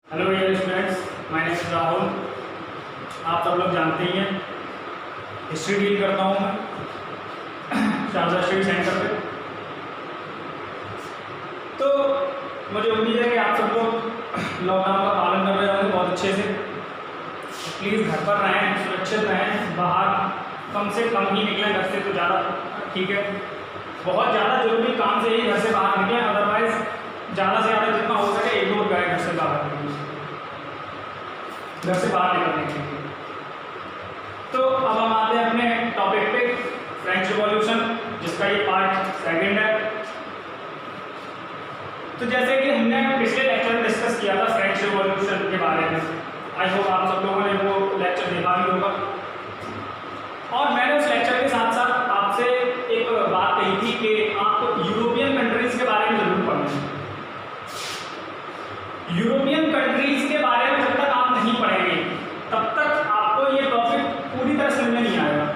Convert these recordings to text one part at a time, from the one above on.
Hello dear students, my name is Rahul. आप सब लोग जानते ही हैं हिस्ट्री डील करता हूँ मैं शारदा स्टडी सेंटर पे। तो मुझे उम्मीद है कि आप सब लोग लॉकडाउन का पालन कर रहे होंगे बहुत अच्छे से। प्लीज़ घर पर रहें, सुरक्षित रहें, बाहर कम से कम ही निकलें, घर से तो ज़्यादा ठीक है। बहुत ज़्यादा जरूरी काम से ही घर से बाहर निकलें, अदरवाइज़ ज़्यादा से ज़्यादा जितना हो सके इग्नोर करें घर से बाहर निकलने के लिए। तो अब हम आते हैं अपने टॉपिक पे, फ्रेंच रिवॉल्यूशन, जिसका ये पार्ट सेकंड है। तो जैसे कि हमने पिछले लेक्चर में डिस्कस किया था फ्रेंच रिवॉल्यूशन के बारे में, आई होप आप सब लोगों ने वो लेक्चर देखा भी होगा। और मैंने उस लेक्चर के साथ साथ आपसे एक बात कही थी कि आप यूरोपियन कंट्रीज के बारे में जरूर पढ़ें। यूरोपियन कंट्रीज के बारे में जब तक आप नहीं पढ़ेंगे तब तक आपको ये टॉपिक पूरी तरह समझ में नहीं आएगा।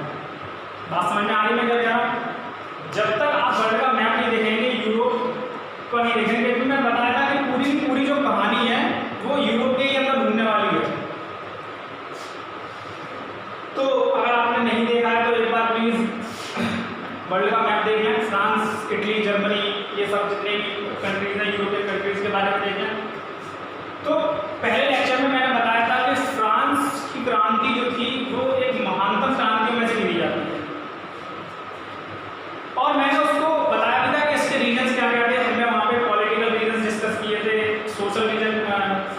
बात समझ में आ रही है मैं क्या? जब तक आप वर्ल्ड का मैप नहीं देखेंगे, यूरोप को नहीं देखेंगे, क्योंकि मैं बताया था कि पूरी की पूरी जो कहानी है वो यूरोप के ही अंदर घूमने वाली है। तो अगर आपने नहीं देखा है तो एक बार प्लीज वर्ल्ड का मैप देख लें। फ्रांस, इटली, जर्मनी, ये सब जितने भी कंट्रीज हैं यूरोपियन कंट्रीज के बारे में देख लें। तो पहले लेक्चर में मैंने बताया था कि फ्रांस की क्रांति जो थी वो एक महानतम क्रांतियों में से गिनी जाती है, और मैंने उसको बताया भी था कि इसके रीजन्स क्या क्या थे। हमने वहाँ पे पॉलिटिकल रीजन्स डिस्कस किए थे, सोशल रीजन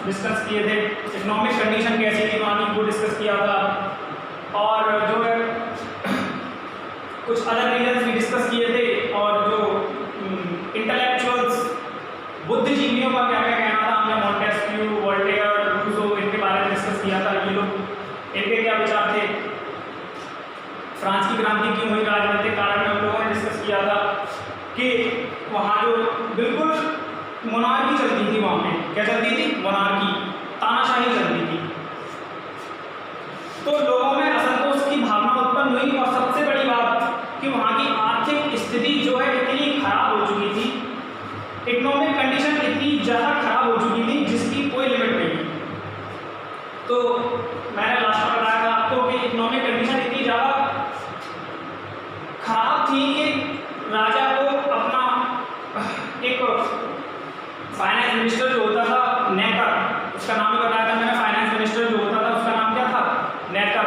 डिस्कस किए थे, इकोनॉमिक कंडीशन कैसी थी वहाँ की वो डिस्कस किया था, और जो है कुछ अदर रीजन्स भी डिस्कस किए थे, और जो इंटेलेक्चुअल्स बुद्धिजीवियों का क्या क्या कहना था हमने मॉन्टेस्क्यू, वोल्टेयर, रूसो, इनके बारे में डिस्कस किया था। ये लोग इनके क्या विचार थे, फ्रांस की क्रांति क्यों हुई, राजनीतिक कारण हम लोगों ने डिस्कस किया था कि वहाँ जो बिल्कुल मोनार्की चलती थी, वहाँ पे क्या चलती थी, मोनार्की, तानाशाही चलती थी। तो लोगों में असंतोष की भावना उत्पन्न हुई, और सबसे बड़ी बात कि वहाँ की आर्थिक स्थिति जो है इतनी खराब हो चुकी थी, इकोनॉमिक कंडीशन इतनी ज़्यादा खराब हो चुकी थी जिसकी कोई लिमिट नहीं। तो मैंने लास्ट में बताया था आपको कि इकोनॉमिक कंडीशन इतनी ज़्यादा खराब थी कि राजा को अपना एक फाइनेंस मिनिस्टर जो होता था, नेकर, उसका नाम भी बताया था मैंने, फाइनेंस मिनिस्टर जो होता था उसका नाम क्या था, नेकर।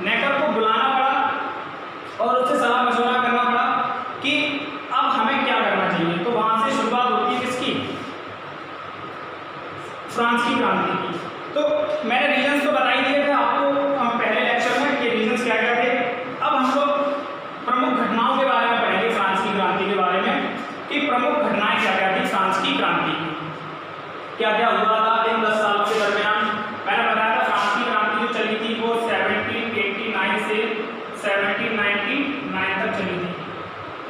नेकर को बुलाना पड़ा और उससे सलाह मशवरा करना पड़ा कि अब हमें क्या करना चाहिए। तो वहाँ से शुरुआत होती है किसकी, फ्रांस की क्रांति की। तो मैंने रीजन्स तो बता ही दिए थे आपको पहले लेक्चर में कि रीजन्स क्या क्या थे। अब हम लोग प्रमुख घटनाओं के बारे में पढ़ेंगे, फ्रांस की क्रांति के बारे में, कि प्रमुख घटनाएं क्या क्या थी फ्रांस की क्रांति की, क्या क्या हुआ था इन 10 सालों के दरमियान। मैंने बताया था फ्रांस की क्रांति जो चली थी वो 1789 से 1799 तक चली थी।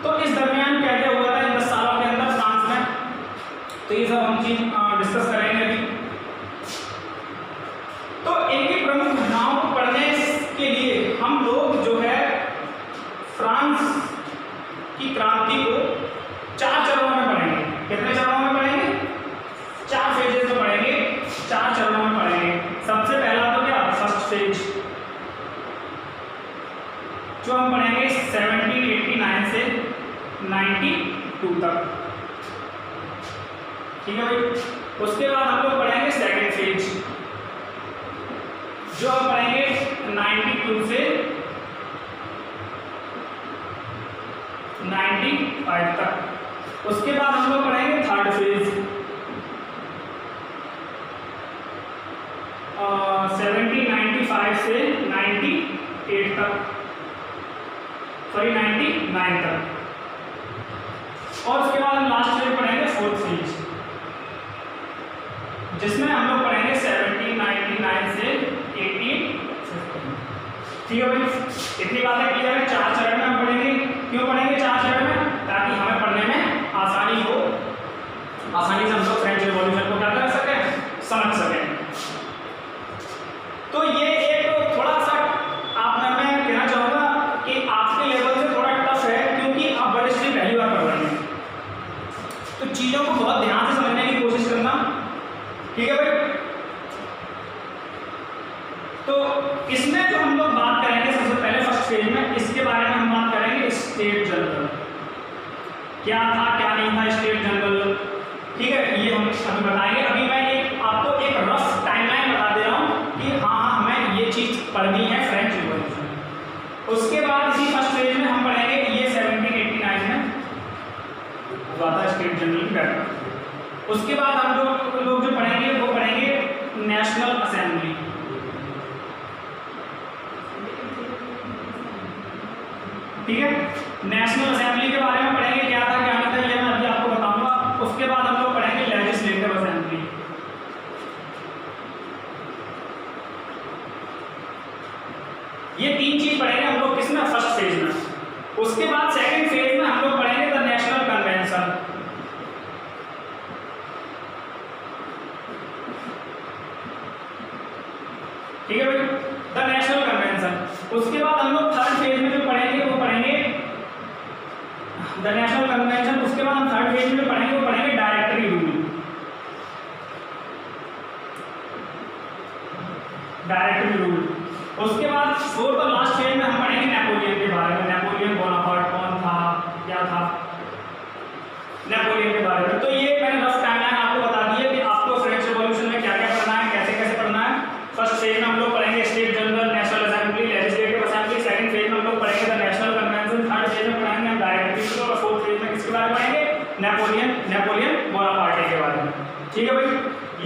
तो इस दरमियान क्या क्या हुआ था इन 10 सालों के अंदर फ्रांस में, तो ये सब हम चीज डिस्कस करेंगे अभी। तो इनकी प्रमुख घटनाओं को पढ़ने के लिए हम लोग जो है फ्रांस की क्रांति को 4 चरणों में पढ़ेंगे। कितने चरणों में पढ़ेंगे? 4 फेजेस में पढ़ेंगे, 4 चरणों में पढ़ेंगे। सबसे पहला तो क्या, फर्स्ट फेज जो हम पढ़ेंगे 1789 से 92 तक, ठीक है भाई। उसके बाद हम लोग पढ़ेंगे सेकंड फेज जो हम पढ़ेंगे 92 से 95 तक। उसके बाद हम लोग पढ़ेंगे थर्ड फेज 1795 से 98 तक, सॉरी 99 तक। और उसके बाद हम लास्ट फेज पढ़ेंगे फोर्थ फेज, जिसमें हम लोग पढ़ेंगे 1799 से 1850। ठीक है भाई, इतनी बातें क्लियर है। 4 चरण में हम पढ़ेंगे। क्यों पढ़ेंगे 4 चरण में? ताकि हमें पढ़ने में आसानी हो, आसानी से हम लोग फ्रेंच रिवॉल्यूशन को क्या कर सकें, समझ सकें। तो ये एक थोड़ा सा आपने मैं कहना चाहूँगा कि आपके लेवल से थोड़ा टफ है, क्योंकि आप वर्ल्ड हिस्ट्री पहली बार पढ़ रहे हैं। तो चीज़ों को बहुत ध्यान से समझने की कोशिश करना, ठीक है भाई। तो इसमें जो हम लोग बात करेंगे सबसे पहले फर्स्ट फेज में, इसके बारे में हम बात करेंगे स्टेट जनरल, क्या था क्या नहीं था स्टेट जनरल, ठीक है, ये हम अभी बताएंगे। अभी मैं आपको एक रफ टाइमलाइन बता दे रहा हूँ कि हाँ हमें ये चीज़ पढ़नी है फ्रेंच रिवॉल्यूशन। उसके बाद इसी फर्स्ट फेज में हम पढ़ेंगे ये 1789 में हुआ था स्टेट जनरल बैठक। उसके बाद हम लोग जो पढ़ेंगे वो पढ़ेंगे नेशनल असेंबली, ठीक है। नेशनल असेंबली के बारे में पढ़ेंगे, क्या था क्या नहीं था ये मैं अभी आपको बताऊंगा। उसके बाद हम लोग पढ़ेंगे लेजिस्लेटिव असेंबली, ये 3 चीज पढ़ेंगे हम लोग किसमें, फर्स्ट फेज में। उसके बाद सेकंड फेज में हम लोग पढ़ेंगे द नेशनल कन्वेंशन, ठीक है भाई, द नेशनल कन्वेंशन। उसके बाद हम लोग थर्ड फेज में जो पढ़ेंगे वो पढ़ेंगे द नेशनल कन्वेंशन। उसके बाद हम थर्ड फेज में जो पढ़ेंगे वो पढ़ेंगे डायरेक्टरी रूल, डायरेक्टरी रूल। उसके बाद फोर्थ और लास्ट फेज में हम पढ़ेंगे नेपोलियन के बारे में, नेपोलियन बोनापार्ट कौन था क्या था, नेपोलियन के बारे में। तो ये मैंने रफ टाइमलाइन आपको बता दी है कि आपको फ्रेंच रिवॉल्यूशन में क्या क्या पढ़ना है, कैसे कैसे पढ़ना है। फर्स्ट फेज में हम लोग पढ़ेंगे state general, national assembly, legislative assembly. Second phase में हम लोग पढ़ेंगे the national convention. Third phase में पढ़ेंगे हम डायरेक्टरी रूल। और फोर्थ फेज में किसके बारे में पढ़ेंगे, नेपोलियन बोनापार्ट के बारे में, ठीक है भाई।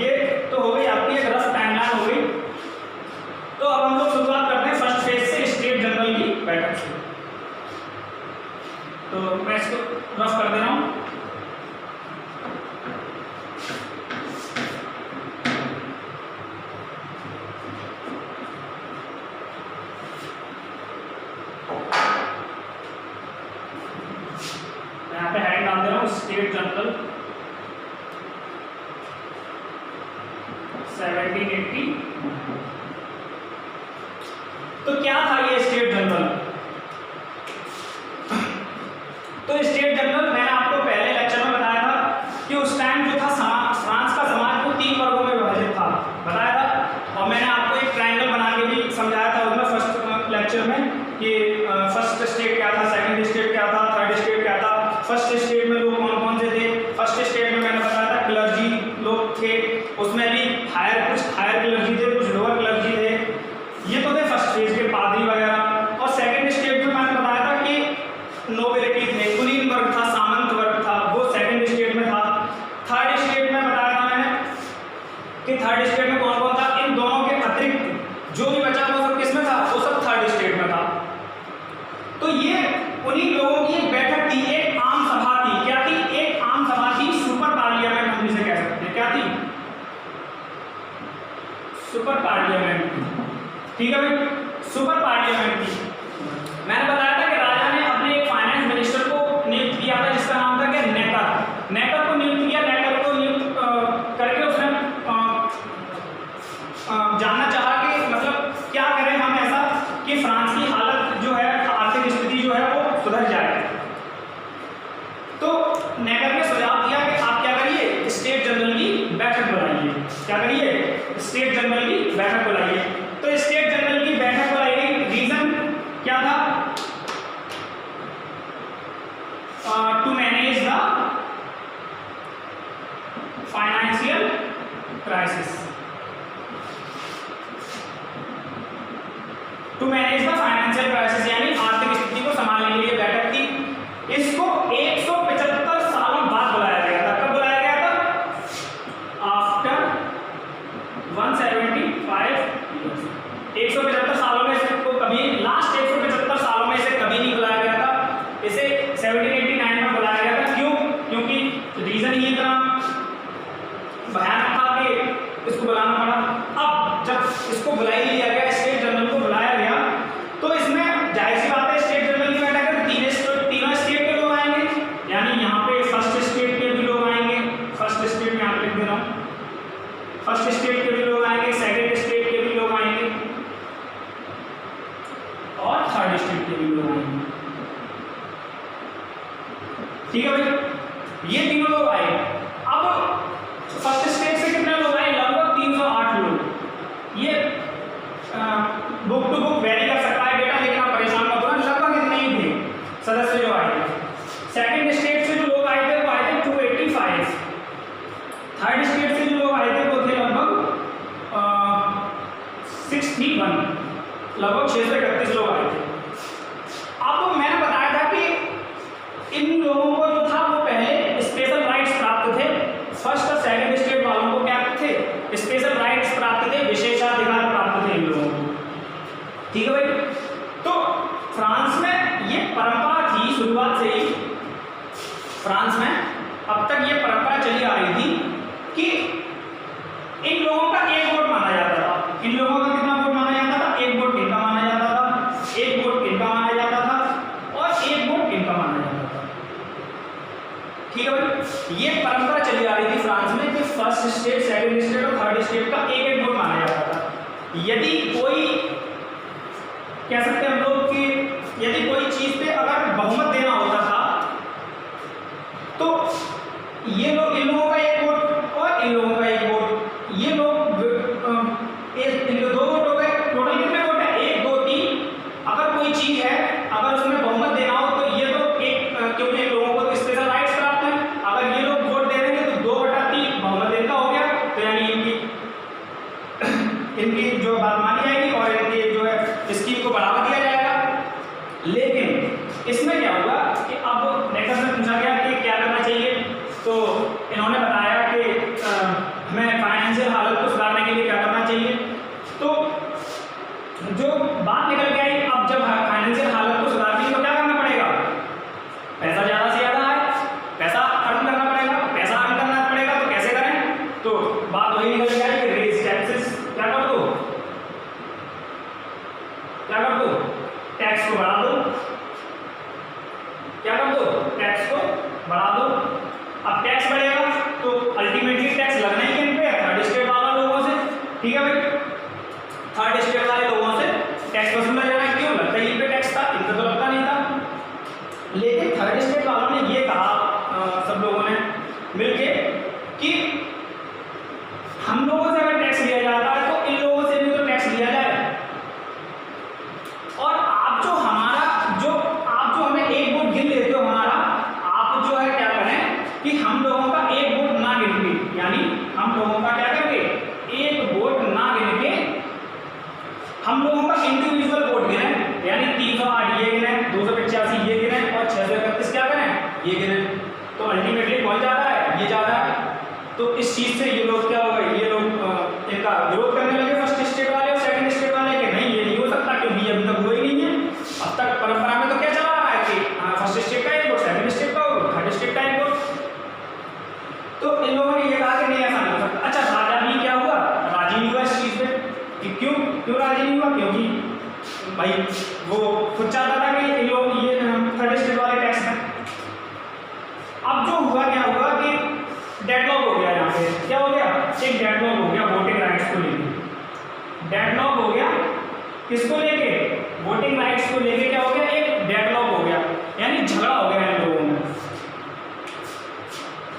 ये तो हो गई आपकी एक रफ टाइमलाइन हो गई। तो अब हम लोग शुरुआत करते हैं फर्स्ट फेज से, स्टेट जनरल की बैठक से। तो मैं इसको रफ कर दे रहा हूँ। मैं यहाँ पे हेडिंग डाल दे रहा हूँ स्टेट जनरल 1780। तो क्या था ये स्टेट जनरल? तो स्टेट जनरल मैंने आपको पहले लेक्चर में बताया था कि उस टाइम जो था फ्रांस का समाज वो 3 वर्गों में विभाजित था, बताया था। और मैंने आपको एक ट्रायंगल बना के भी समझाया था उसमें फर्स्ट लेक्चर में कि फर्स्ट स्टेट क्या था, सेकंड स्टेट क्या था, थर्ड स्टेट क्या था। फर्स्ट स्टेट में लोग कौन कौन से थे? फर्स्ट स्टेट में मैंने बताया था क्लर्जी लोग थे, उसमें भी कुछ हायर क्लर्जी थे, कुछ लोअर क्लर्जी थे, ये तो थे फर्स्ट फेज के पादरी वगैरह। और सेकंड स्टेट में मैंने बताया था कि नोबिलिटी थे, कुलीन वर्ग था, सामंत वर्ग था, वो सेकंड स्टेट में था। थर्ड स्टेट में बताया था मैंने कि थर्ड स्टेट में कौन कौन था। इन दोनों के अतिरिक्त जो भी बचा वो सब किसमें था, वो सब थर्ड स्टेट में था। तो ये उन्हीं लोगों की एक बैठक थी, एक आम सभा थी। क्या थी? एक आम सभा थी, सुपर पार्लियामेंट हम जिसे कह सकते हैं। क्या थी? सुपर पार्लियामेंट, ठीक है भाई, सुपर पार्लियामेंट थी। मैंने बताया था कि राजा ने अपने एक फाइनेंस मिनिस्टर को नियुक्त किया था जिसका नाम था क्या, नेकर। नेकर को नियुक्त किया। नेकर को नियुक्त करके उसने जानना चाहा कि मतलब क्या करें हम ऐसा कि फ्रांस की हालत जो है, आर्थिक स्थिति जो है वो सुधर जाए। तो नेकर ने सुझाव दिया कि आप क्या करिए, स्टेट जनरल की बैठक बुलाइए। क्या करिए? स्टेट जनरल की बैठक बुलाइए। तो स्टेट जनरल की बैठक बुलाई गई। रीजन क्या था? To manage the financial crisis, to manage the financial crisis, यानी आर्थिक स्थिति को संभालने के लिए बैठक थी। इसको 175 सालों बाद बुलाया गया था। कब बुलाया गया था? आफ्टर 175 175 सालों में इसको कभी, लास्ट 175 सालों में इसे कभी नहीं बुलाया गया था। इसे 1789 में बुलाया गया था। क्यों? क्योंकि रीजन ही इतना भयानक था कि इसको बुलाना पड़ा। अब जब इसको बुला ही लिया गया, स्टेट जनरल को बुलाया गया, तो इसमें जाहिर सी बात है स्टेट जनरल की बैठक है, तीनों स्टेट के लोग आएंगे, यानी यहाँ पे फर्स्ट स्टेट के भी लोग आएंगे। फर्स्ट स्टेट में यहाँ लिख दे रहा हूँ, फर्स्ट स्टेट के भी लोग आएंगे, सेकंड स्टेट के भी लोग आएंगे और थर्ड स्टेट के भी लोग आएंगे, ठीक है भाई। ये तीनों लोग आए। अब फर्स्ट स्टेट से कितने लोग आए? लगभग 308 लोग। ये लगभग 631 लोग आए थे। आपको मैंने बताया था कि इन लोगों को जो था वो पहले स्पेशल राइट्स प्राप्त थे। फर्स्ट और सेकंड स्टेट वालों को क्या थे? स्पेशल राइट्स प्राप्त थे, विशेषाधिकार प्राप्त थे इन लोगों को। ठीक है भाई। तो फ्रांस में ये परंपरा थी शुरुआत से ही, फ्रांस में अब तक ये परंपरा चली आ रही थी कि इन लोगों का एक वोट माना जाता था। इन लोगों का कितना वोट माना जाता था? एक वोट इनका माना जाता था, एक वोट इनका माना जाता था और एक वोट इनका माना जाता था। ठीक है भाई। ये परंपरा चली आ रही थी फ्रांस में कि फर्स्ट स्टेट, सेकंड स्टेट और थर्ड स्टेट का एक एक वोट माना जाता था। यदि कोई, कह सकते हैं हम लोग कि यदि कोई चीज पे अगर बहुमत देना होता था तो ये लोग, इन लोगों का एक वोट और इन लोगों का एक वोट, ये लोग इन दो वोट हो गए। टोटल कितने वोट है? 1 2 3। अगर कोई चीज है, अगर उसमें बहुमत देना हो तो ये लोग एक, क्योंकि इन लोगों को स्पेशल राइट्स प्राप्त है, अगर ये लोग वोट दे देंगे तो 2/3 बहुमत इनका हो गया, तो यानी इनकी जो बात मानी जाएगी और इनकी जो है स्कीम को बढ़ावा दिया जाएगा। लेकिन इसमें क्या हुआ कि अब नेक्स्ट में पूछा गया कि क्या करना चाहिए, तो इन्होंने बताया कि हमें फाइनेंशियल हालत को सुधारने के लिए क्या करना चाहिए। तो जो बात निकल के आई, अब जब फाइनेंशियल हालत को सुधारनी है तो क्या करना पड़ेगा? पैसा ज़्यादा से ज़्यादा है, पैसा अर्न करना पड़ेगा। पैसा अर्न करना पड़ेगा तो कैसे करें? तो बात वही निकल के आई कि रेज टैक्सेस, क्या कर दो, क्या कर दो, टैक्स को बढ़ा दो। क्या कर दो? टैक्स को बढ़ा दो। अब टैक्स बढ़ेगा तो अल्टीमेटली टैक्स लगना ही किन पे है? थर्ड स्टेट वाले लोगों से। ठीक है भाई। थर्ड स्टेट वाले लोगों से टैक्स वसूला जाना, क्यों लगता है? इन पे टैक्स था, इनका तो लगता नहीं था। लेकिन थर्ड स्टेट वालों ने ये कहा, सब लोगों ने मिलके, कि हम लोगों से अगर टैक्स लिया जाता है तो इन लोगों से भी तो टैक्स लिया जाए, और आप जो हमें एक वोट गिन लेते हो हमारा, आप जो है क्या करें कि हम लोगों का एक वोट ना गिन के, यानी हम लोगों का क्या करेंगे, एक वोट ना गिन के हम लोगों का इंडिविजुअल वोट गिने, यानी 308 ये गिने, 285 ये गिने और 631 क्या करें, ये गिने। तो अल्टीमेटली कौन ज्यादा है? ये ज्यादा है। तो इस चीज से ये लोग क्या हो गए, ये लोग इनका विरोध करने लगे, फर्स्ट स्टेट वाले और सेकंड स्टेट वाले, कि नहीं ये नहीं हो सकता, क्योंकि अभी तक हुआ ही नहीं है। अब तक परंपरा में तो क्या चला रहा है कि फर्स्ट स्टेट का एक वोट, सेकंड स्टेट का वोट, थर्ड स्टेट का एक वोट। तो इन लोगों ने ये कहा कि नहीं ऐसा नहीं हो सकता। अच्छा, राजा भी क्या हुआ? राजी नहीं हुआ इस चीज पे। कि क्यों राजी नहीं हुआ? क्योंकि भाई वो खुद चाहता था कि इन लोग ये थर्ड स्टेट वाले टैक्स में। अब जो हुआ, क्या हुआ कि डेडलॉक हो गया। यहाँ पे क्या हो गया? एक डेडलॉक हो गया वोटिंग राइट्स को लेके। डेडलॉक हो गया किसको लेके? वोटिंग राइट्स को लेके क्या हो गया? एक डेडलॉक हो गया, यानी झगड़ा हो गया इन लोगों में।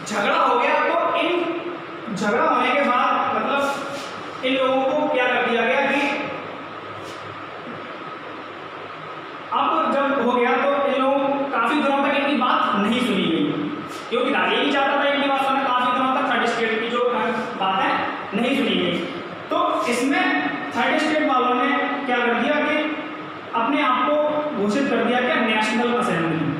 झगड़ा हो गया तो इन झगड़ा होने के बाद मतलब इन लोगों को क्या कर दिया गया कि अब जब हो गया तो इन लोगों काफी दिनों तक इनकी बात नहीं सुनी गई, क्योंकि राजा नहीं चाहता था इनकी बात सुनना। काफी दिनों तक थर्ड स्टेट की जो बात है नहीं सुनी गई। तो इसमें थर्ड स्टेट वालों ने क्या कर दिया कि अपने आप को घोषित कर दिया क्या? National assembly.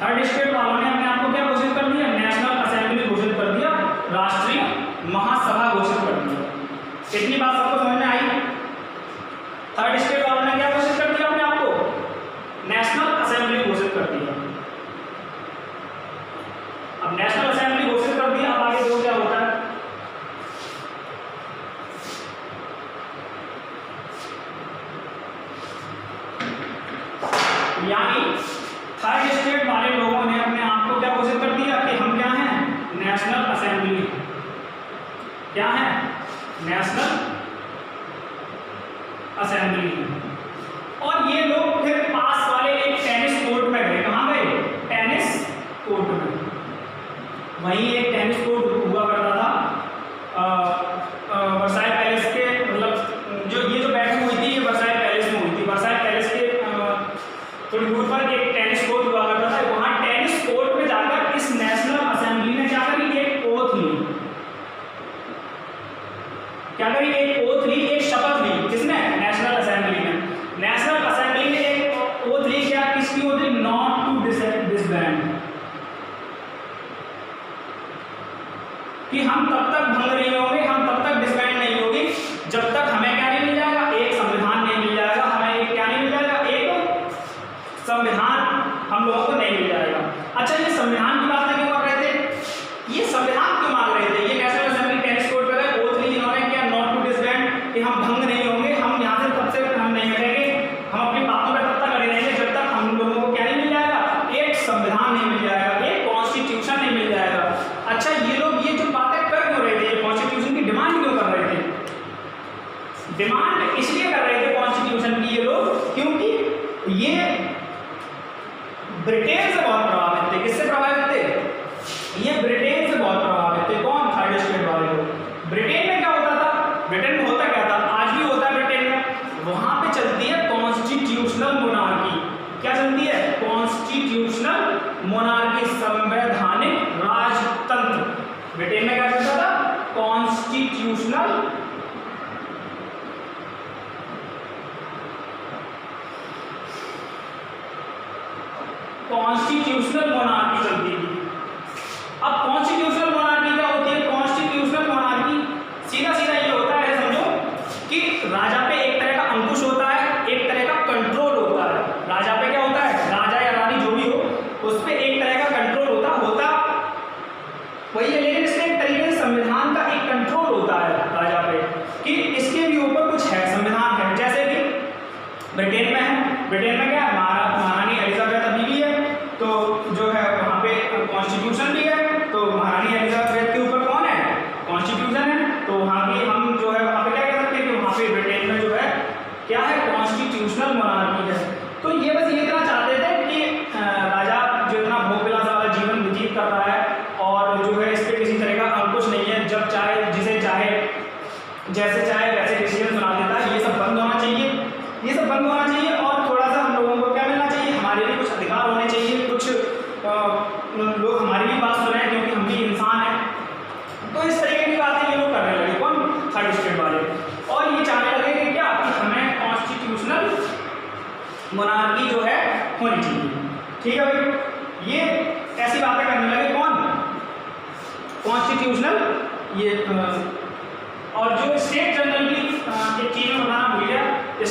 थर्ड स्टेट वालों ने अपने आप को क्या घोषित कर दिया? नेशनल असेंबली घोषित कर दिया, राष्ट्रीय महासभा घोषित कर दिया। इतनी बात सबको समझ में आई? थर्ड स्टेट वालों ने क्या घोषित कर दिया अपने आप को? नेशनल असेंबली घोषित कर दिया। अब नेशनल असेंबली घोषित कर दिया, अब आगे जो क्या होता है, यानी थर्ड स्टेट वाले लोगों ने अपने आप को क्या घोषित कर दिया कि हम क्या हैं? National assembly. क्या है? National assembly. और ये लोग फिर पास वाले एक टेनिस कोर्ट में गए। कहाँ गए? टेनिस कोर्ट में। वहीं एक टेनिस कोर्ट हुआ करता था वर्साई पैलेस के, मतलब जो बैठक हुई थी ये वर्साई पैलेस में हुई थी। वर्साई पैलेस के थोड़ी दूर पर एक टेनिस कोर्ट हुआ करता था। वहाँ टेनिस कोर्ट में जाकर इस नेशनल असेंबली ने क्या करी? एक ओथ ली। क्या करी? एक ओथ ली, एक शपथ ली तक भंग नहीं होंगे, हम तब तक डिसबैंड नहीं होगी जब तक हमें क्या नहीं मिल जाएगा, एक संविधान नहीं मिल जाएगा। हमें एक क्या नहीं मिल जाएगा, एक संविधान हम लोगों को नहीं मिल जाएगा। अच्छा, ये संविधान की बात क्यों कर रहे थे, ये संविधान क्यों मांग रहे थे? ये नेशनल असेंबली टेनिस कोर्ट पे गए, ओथ ली इन्होंने क्या, नॉट टू डिसबैंड, कि हम भंग नहीं होंगे, हम यहाँ से तब से हम नहीं हटेंगे, हम अपनी बातों पर तब तक अड़े रहेंगे जब तक हम लोगों को क्या नहीं मिल जाएगा, एक संविधान नहीं मिल जाएगा, एक कॉन्स्टिट्यूशन नहीं मिल जाएगा। अच्छा, ये लोग ये जो बातें कर क्यों रहे थे, ये कॉन्स्टिट्यूशन की डिमांड क्यों कर रहे थे? डिमांड इसलिए कर रहे थे कॉन्स्टिट्यूशन की ये लोग, क्योंकि ये ब्रिटेन से बहुत प्रभावित थे। किससे प्रभावित थे? ये ब्रिटेन से बहुत प्रभावित थे। कौन? थर्ड स्टेट वाले लोग। ब्रिटेन में क्या होता था, ब्रिटेन में होता क्या था, आज भी होता है ब्रिटेन में, वहां पे चलती है कॉन्स्टिट्यूशनल मोनार्की। क्या चलती है? कॉन्स्टिट्यूशनल मोनार्की, संवैधानिक राजतंत्र। ब्रिटेन में क्या चलता था? कॉन्स्टिट्यूशनल मोनार्की चलती थी। अब कॉन्स्टिट्यूशनल मोनार्की क्या होती है? कॉन्स्टिट्यूशनल मोनार्की सीधा सीधा ये होता है, समझो कि राजा पे एक तरह का अंकुश होता है, एक तरह का कंट्रोल होता है। राजा पे क्या होता है, राजा या रानी जो भी हो, उस पे एक तरह का कंट्रोल होता वही है, लेकिन इसमें एक तरीके से संविधान का एक कंट्रोल होता है राजा पे, कि इसके भी ऊपर कुछ है, संविधान है। जैसे कि ब्रिटेन में है, ब्रिटेन में क्या है, महारानी एलिजाबेथ अभी भी है, तो जो है वहाँ पे कॉन्स्टिट्यूशन भी है, तो महारानी एलिजाबेथ के ऊपर कौन है, कॉन्स्टिट्यूशन है। तो वहाँ की हम जो है वहाँ पे क्या कह सकते हैं कि वहाँ पे ब्रिटेन में जो है क्या है, कॉन्स्टिट्यूशनल मोनार्की है। तो ये बस ये इतना चाहते थे कि राजा जो इतना भोग विलास वाला जीवन व्यतीत कर रहा है और जो है इस पर किसी तरह का अंकुश नहीं है, जब चाहे जिसे चाहे जैसे चाहे वैसे डिसीजन बना देता है, ये सब बंद होना चाहिए, ये सब बंद होना चाहिए। और थोड़ा सा हम लोगों को क्या मिलना चाहिए, हमारे लिए कुछ अधिकार होने चाहिए, कुछ लोग हमारी भी बात सुने, क्योंकि हम भी इंसान हैं। तो इस तरीके की बातें ये लोग करने लगे, कौन? थर्ड स्टेट वाले। और ये चाहने लगे कि क्या, कि हमें कॉन्स्टिट्यूशनल मोनार्की जो है होनी चाहिए। ठीक है भाई, ये ऐसी बातें करने लगे, कौन? कॉन्स्टिट्यूशनल ये और जो स्टेट जनरल की एक चीज में बताना भूल गया,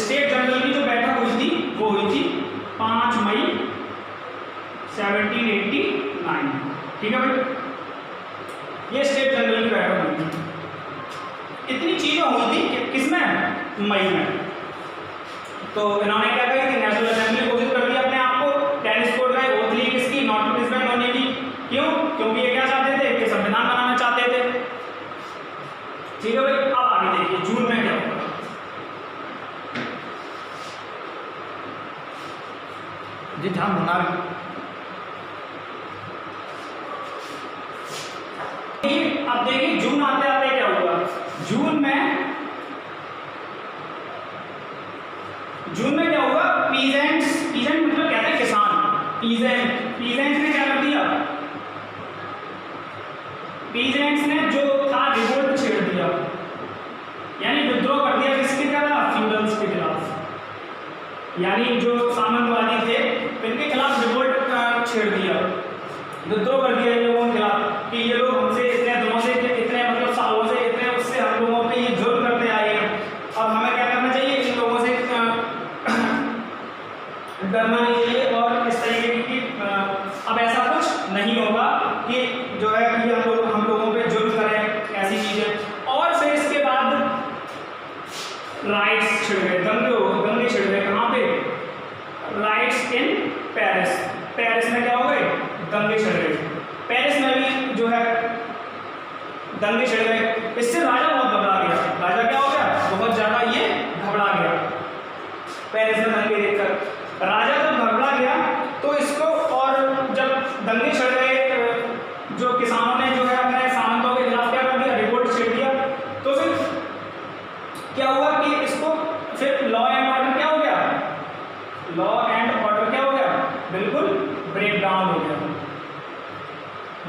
स्टेट जनरल की जो बैठक हुई थी वो हुई थी 5 मई 1789। ठीक है भाई, ये स्टेट जनरल की बैठक हुई थी। इतनी चीजें हुई थी किसमें, मई में। तो इन्होंने क्या कही थी, नेशनल असेंबली घोषित कर दिया अपने आप को, टेनिस कोर्ट गए, ओथ ली किसकी, नॉट टू डिसबैंड होने की। क्यों? क्योंकि ये क्या चाहते थे, कि संविधान बनाना चाहते थे। ठीक है भाई, अब आगे देखिए जून में क्या होगा। जी ध्यान मोनार्की, अब देखिए जून आते आते क्या हुआ। जून में क्या हुआ, पीजेंट मतलब कहते हैं किसान, पीजेंट ने क्या कर दिया, पीजेंट्स ने जो था रिवोल्ट छेड़ दिया, यानी विद्रोह कर दिया किसके खिलाफ, फ्यूडल्स के खिलाफ, यानी जो सामंतवादी थे इनके खिलाफ रिवोल्ट छेड़ दिया, विद्रोह कर दिया इन लोगों के खिलाफ, कि ये लोग हमसे इतने दिनों से, इतने मतलब सालों से, इतने उससे हम लोगों पे ये जुर्म करते आए हैं, अब हमें क्या करना चाहिए, इन लोगों से डरना नहीं चाहिए। और इस तरीके की अब ऐसा कुछ नहीं होगा कि जो है कि हम लोगों पे जुर्म करें, ऐसी चीजें। और फिर इसके बाद राइट्स छिड़ गए, दंगे छिड़ गए, कहाँ पे, राइट्स इन पेरिस, पेरिस में क्या हो गए, दंगे छिड़ गए। पेरिस में भी जो है दंगे छिड़ गए, इससे राजा बहुत घबरा गया, राजा क्या हो गया, बहुत ज्यादा ये घबरा गया पेरिस में दंगे देखकर। राजा जब घबरा गया तो इसको, और जब दंगे छिड़ गए, जो किसानों ने जो है अपने सामंतों के खिलाफ क्या कर दिया, रिवोल्ट छेड़ दिया, तो फिर क्या हुआ कि इसको फिर लॉ एंड ऑर्डर क्या हो गया, लॉ एंड ऑर्डर क्या हो गया, बिल्कुल ब्रेक डाउन हो गया,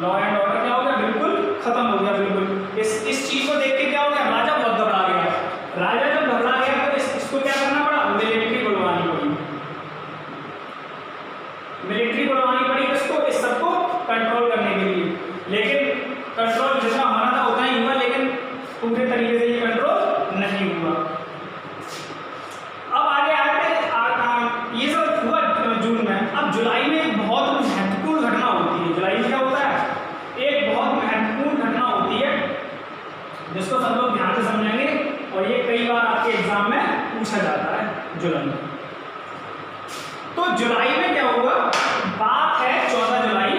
लॉ एंड ऑर्डर क्या हो गया, बिल्कुल खत्म हो गया, बिल्कुल। इस चीज को देख के क्या हो गया, राजा बहुत घबरा गया। राजा जब घबरा गया तो इसको क्या करना पड़ा, मिलिट्री बुलवानी पड़ी, मिलिट्री बुलवानी पड़ी इसको, इस सबको कंट्रोल करने के लिए। लेकिन कंट्रोल जितना होना था उतना ही हुआ, लेकिन जिसको सब लोग ध्यान से समझेंगे और ये कई बार आपके एग्जाम में पूछा जाता है जुलाई में। तो जुलाई में क्या हुआ, बात है 14 जुलाई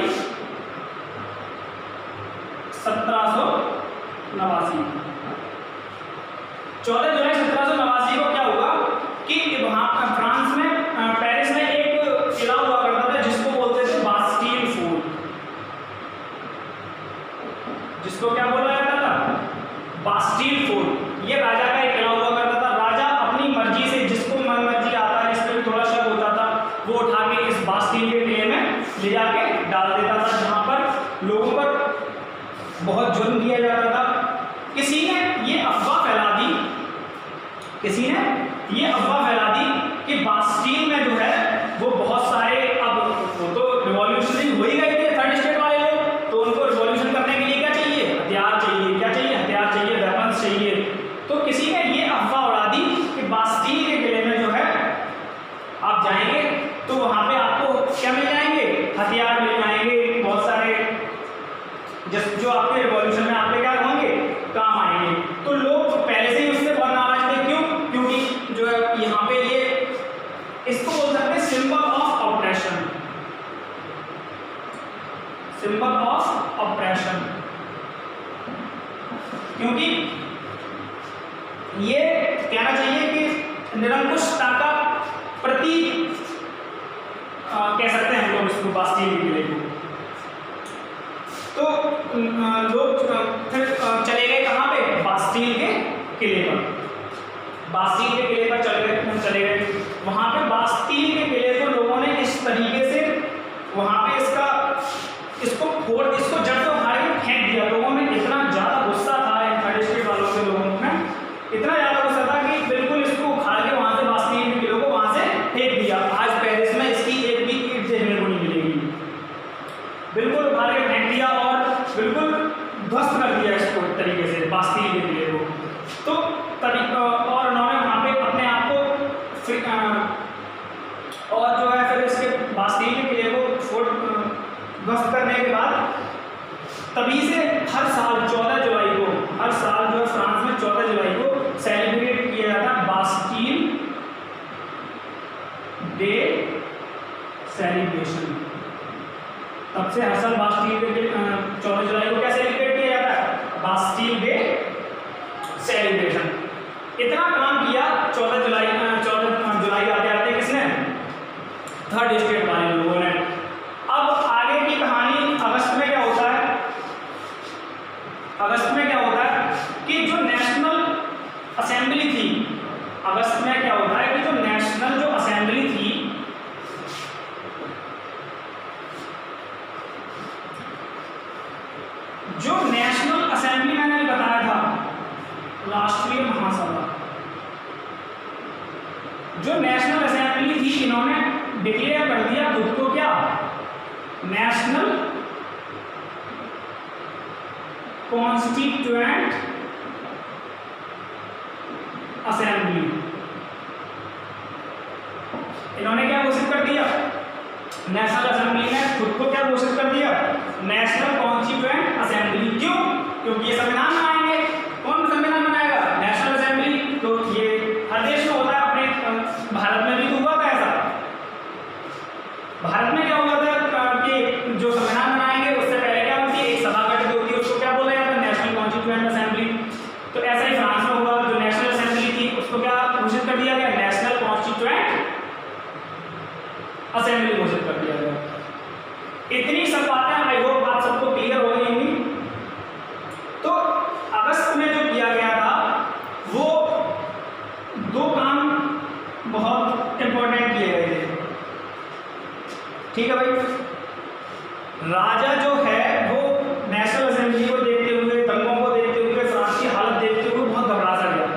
1789। 14 जुलाई 1789 को क्या हुआ कि वहां फ्रांस में पेरिस में एक किला हुआ करता था जिसको बोलते थे बास्टील फोर्ट। जिसको क्या बोला जाता था, बास्टील फोर्ट। ये राजा का एक किला हुआ करता था। राजा अपनी मर्जी से जिसको मन मर्जी आता है, जिसपे भी थोड़ा शक होता था, वो उठा के इस बास्टील के किले में ले जाके डाल देता था, जहां पर लोगों पर बहुत जुल्म किया जाता था। किसी ने ये अफवाह फैला दी, किसी ने ये अफवाह फैला दी कि बास्टील में जो है वो बहुत सारे, अब वो तो रिवॉल्यूशनरी हो ही गए थे थर्ड स्टेट वाले लोग, तो उनको रिवॉल्यूशन करने के लिए क्या चाहिए, हथियार चाहिए। क्या चाहिए, हथियार चाहिए, वेपन्स चाहिए। तो किसी ने ये अफवाह उड़ा दी कि बास्टील के किले में जो है आप जाएंगे तो वहां पे आपको क्या मिल जाएंगे, हथियार मिल जाएंगे बहुत सारे, जो आपके रिवॉल्यूशन में आपके क्या होंगे, काम आएंगे। तो लोग पहले से ही उससे बहुत नाराज थे। क्यों? क्योंकि जो है यहाँ पे ये इसको बोल सकते हैं symbol of operation, symbol of operation. क्योंकि ये कहना चाहिए कि निरंकुशता का प्रतीक कह सकते हैं हम लोग इसको, बास्टील के किले को। तो लोग फिर चले गए कहाँ पे, बास्टील के किले पर। बास्टील के किले पर चले गए। वहां पे बास्टील के किले को लोगों ने इस तरीके से वहां पे इसको जड़ से उखाड़ के फेंक दिया। लोगों में इतना ज्यादा गुस्सा था, थर्ड स्टेट वालों के लोगों में इतना ज्यादा गुस्सा था कि बिल्कुल इसको उखाड़ के वहां से बास्टील के किले को वहां से फेंक दिया। आज पेरिस में इसकी एक भी ईंट देखने को नहीं मिलेगी। बिल्कुल उखाड़ के फेंक दिया और बिल्कुल ध्वस्त कर दिया इसको एक तरीके से, बास्टील के किले को। तो और उन्होंने वहां पे अपने आप को और जो है फिर इसके बास्टील के किले को ध्वस्त करने के बाद तभी से हर साल 14 जुलाई को, हर साल जो है फ्रांस में 14 जुलाई को सेलिब्रेट किया जाता है बास्टील डे सेलिब्रेशन। तब से हर साल बास्टील डे 14 जुलाई को क्या सेलिब्रेट किया जाता है, बास्टील डे सेलिब्रेशन। इतना काम किया 14 जुलाई आते आते किसने, थर्ड स्टेट वाले लोगों ने। अब आगे की कहानी अगस्त में क्या होता है, अगस्त में क्या होता है कि जो नेशनल असेंबली थी, अगस्त में क्या होता है कि जो नेशनल जो असेंबली थी, जो नेशनल असेंबली मैंने बताया था, राष्ट्रीय महासभा, जो नेशनल असेंबली थी, इन्होंने डिक्लेयर कर दिया खुद को क्या, नेशनल कॉन्स्टिट्यूएंट असेंबली। इन्होंने क्या घोषित कर दिया, नेशनल असेंबली ने खुद को क्या घोषित कर दिया, नेशनल कॉन्स्टिट्यूएंट असेंबली। क्यों? क्योंकि ये संविधान बनाएंगे। कौन संविधान बनाएगा, नेशनल असेंबली। तो ये हर देश में होता है, अपने भारत में भी तो हुआ था ऐसा। भारत में क्या हुआ था कि जो संविधान बनाएंगे उससे पहले क्या होती है, एक सभा गठित होती है, उसको क्या बोला जाता है, नेशनल कॉन्स्टिट्यूएंट असेंबली। तो ऐसा ही फ्रांस में हुआ, जो नेशनल असेंबली थी उसको क्या घोषित कर दिया गया, नेशनल कॉन्स्टिट्यूएंट असेंबली घोषित कर दिया गया। इतनी सब बातें आई होप आप सबको क्लियर हो गई होंगी। तो अगस्त में जो किया गया था वो दो काम बहुत इंपॉर्टेंट किए गए थे। ठीक है भाई, राजा जो है वो नेशनल असेंबली को देखते हुए, दंगों को देखते हुए, फ्रांस की हालत देखते हुए बहुत घबरा सा गया।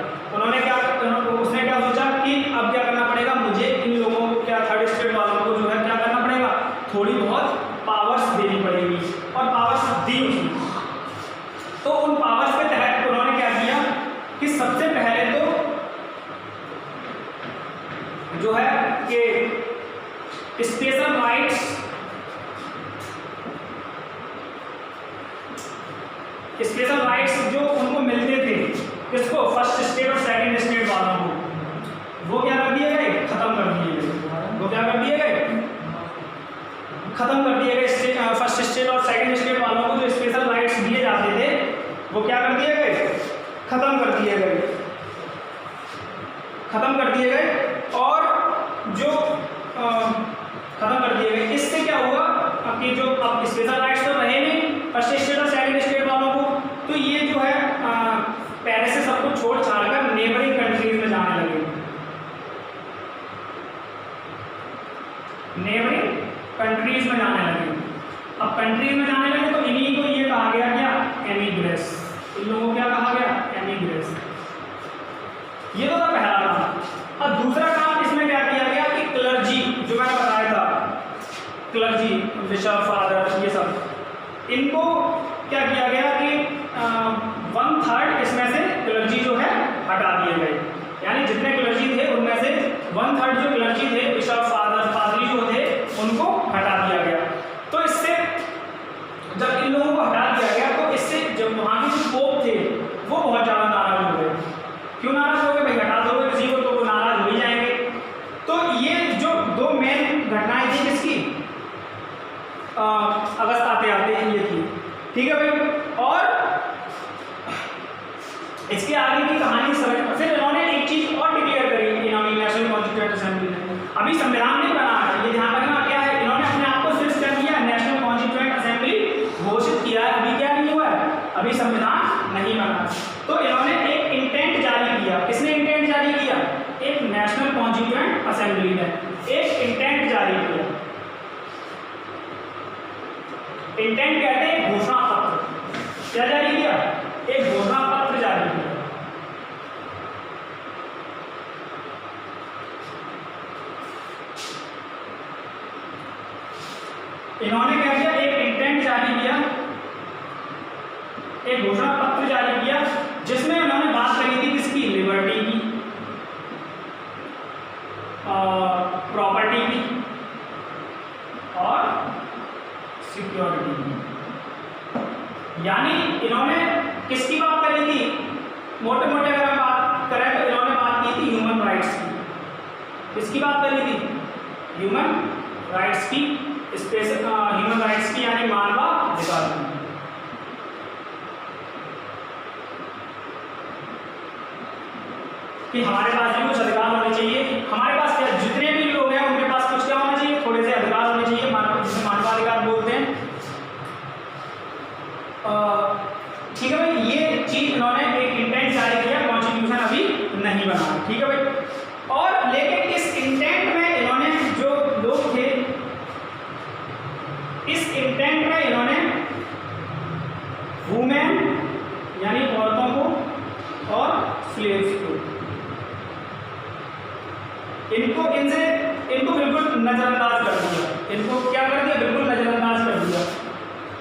उसने क्या सोचा कि अब क्या करना पड़ेगा, मुझे इन लोगों को क्या, थर्ड स्टेट वालों को जो है क्या करना पड़ेगा, थोड़ी बहुत पावर्स देनी पड़ेगी। और पावर्स दी उसने। तो उन पावर्स के तहत उन्होंने क्या किया कि सबसे पहले तो जो है कि स्पेशल राइट्स जो उनको मिलते थे, नेबरिंग कंट्रीज में जाने लगे। अब कंट्रीज में जाने लगे तो इन्हीं को ये कहा गया क्या, एमिग्रेस। इन लोगों को क्या कहा गया, एमिग्रेस। ये तो था पहला काम। अब दूसरा काम इसमें क्या किया गया कि क्लर्जी, जो मैंने बताया था, क्लर्जी, बिशप, फादर, ये सब, इनको क्या किया गया कि 1/3 इसमें से क्लर्जी जो है हटा दिए गए। यानी जितने क्लर्जी थे उनमें से 1/3 जो क्लर्जी थे, बिशप, फादर, पादरी जो थे, उनको हटा दिया गया। तो इससे जब इन लोगों को हटा दिया गया तो इससे जब वहाँ के जो पोप थे वो बहुत ज़्यादा नाराज हो गए। क्यों नाराज हो गए भाई, हटा दोगे किसी को तो वो नाराज हो ही जाएंगे। तो ये जो दो मेन घटनाएं थी किसकी, अगस्त आते आते ये थी, ठीक है भाई। और इसके आगे की कहानी समझ, फिर इन्होंने एक चीज और डिक्लेयर करी नेशनल कॉन्स्टिट्यूएंट असेंबली ने। अभी संविधान नहीं बना है, ये ध्यान रखना क्या है, इन्होंने अपने आप को फिक्स कर दिया, नेशनल कॉन्स्टिट्यूएंट असेंबली घोषित किया है। अभी क्या नहीं हुआ है, अभी संविधान नहीं बना। तो इन्होंने एक इंटेंट जारी किया। किसने इंटेंट जारी किया, एक नेशनल कॉन्स्टिट्यूएंट असेंबली ने एक इंटेंट जारी किया। इंटेंट कहते हैं घोषणा पत्र। क्या जारी किया, एक घोषणा पत्र जारी किया। इन्होंने क्या किया, एक इंटेंट जारी किया, एक घोषणा पत्र जारी किया, जिसमें उन्होंने बात करी थी किसकी, लिबर्टी की, प्रॉपर्टी की और सिक्योरिटी की। यानी इन्होंने किसकी बात करी थी, मोटे मोटे अगर हम बात करें तो इन्होंने बात की थी ह्यूमन राइट्स की। किसकी बात करी थी, ह्यूमन राइट्स की, स्पेशल ह्यूमन राइट्स की, यानी मानवाधिकार की। कि हमारे पास भी कुछ अधिकार होने चाहिए, हमारे पास क्या, जितने भी लोग हैं उनके पास कुछ क्या होना चाहिए, थोड़े से अधिकार होने चाहिए, जिसे मानवाधिकार बोलते हैं। ठीक है भाई, ये चीज इन्होंने एक इंटेंट जारी किया, कॉन्स्टिट्यूशन अभी नहीं बना, ठीक है भाई। और लेकिन इस इंटेंट में इन्होंने जो लोग थे, इस इंटेंट में इन्होंने वुमेन यानी औरतों को और स्लेव्स को, इनको बिल्कुल नजरअंदाज कर दिया। इनको क्या कर दिया, बिल्कुल नजरअंदाज कर दिया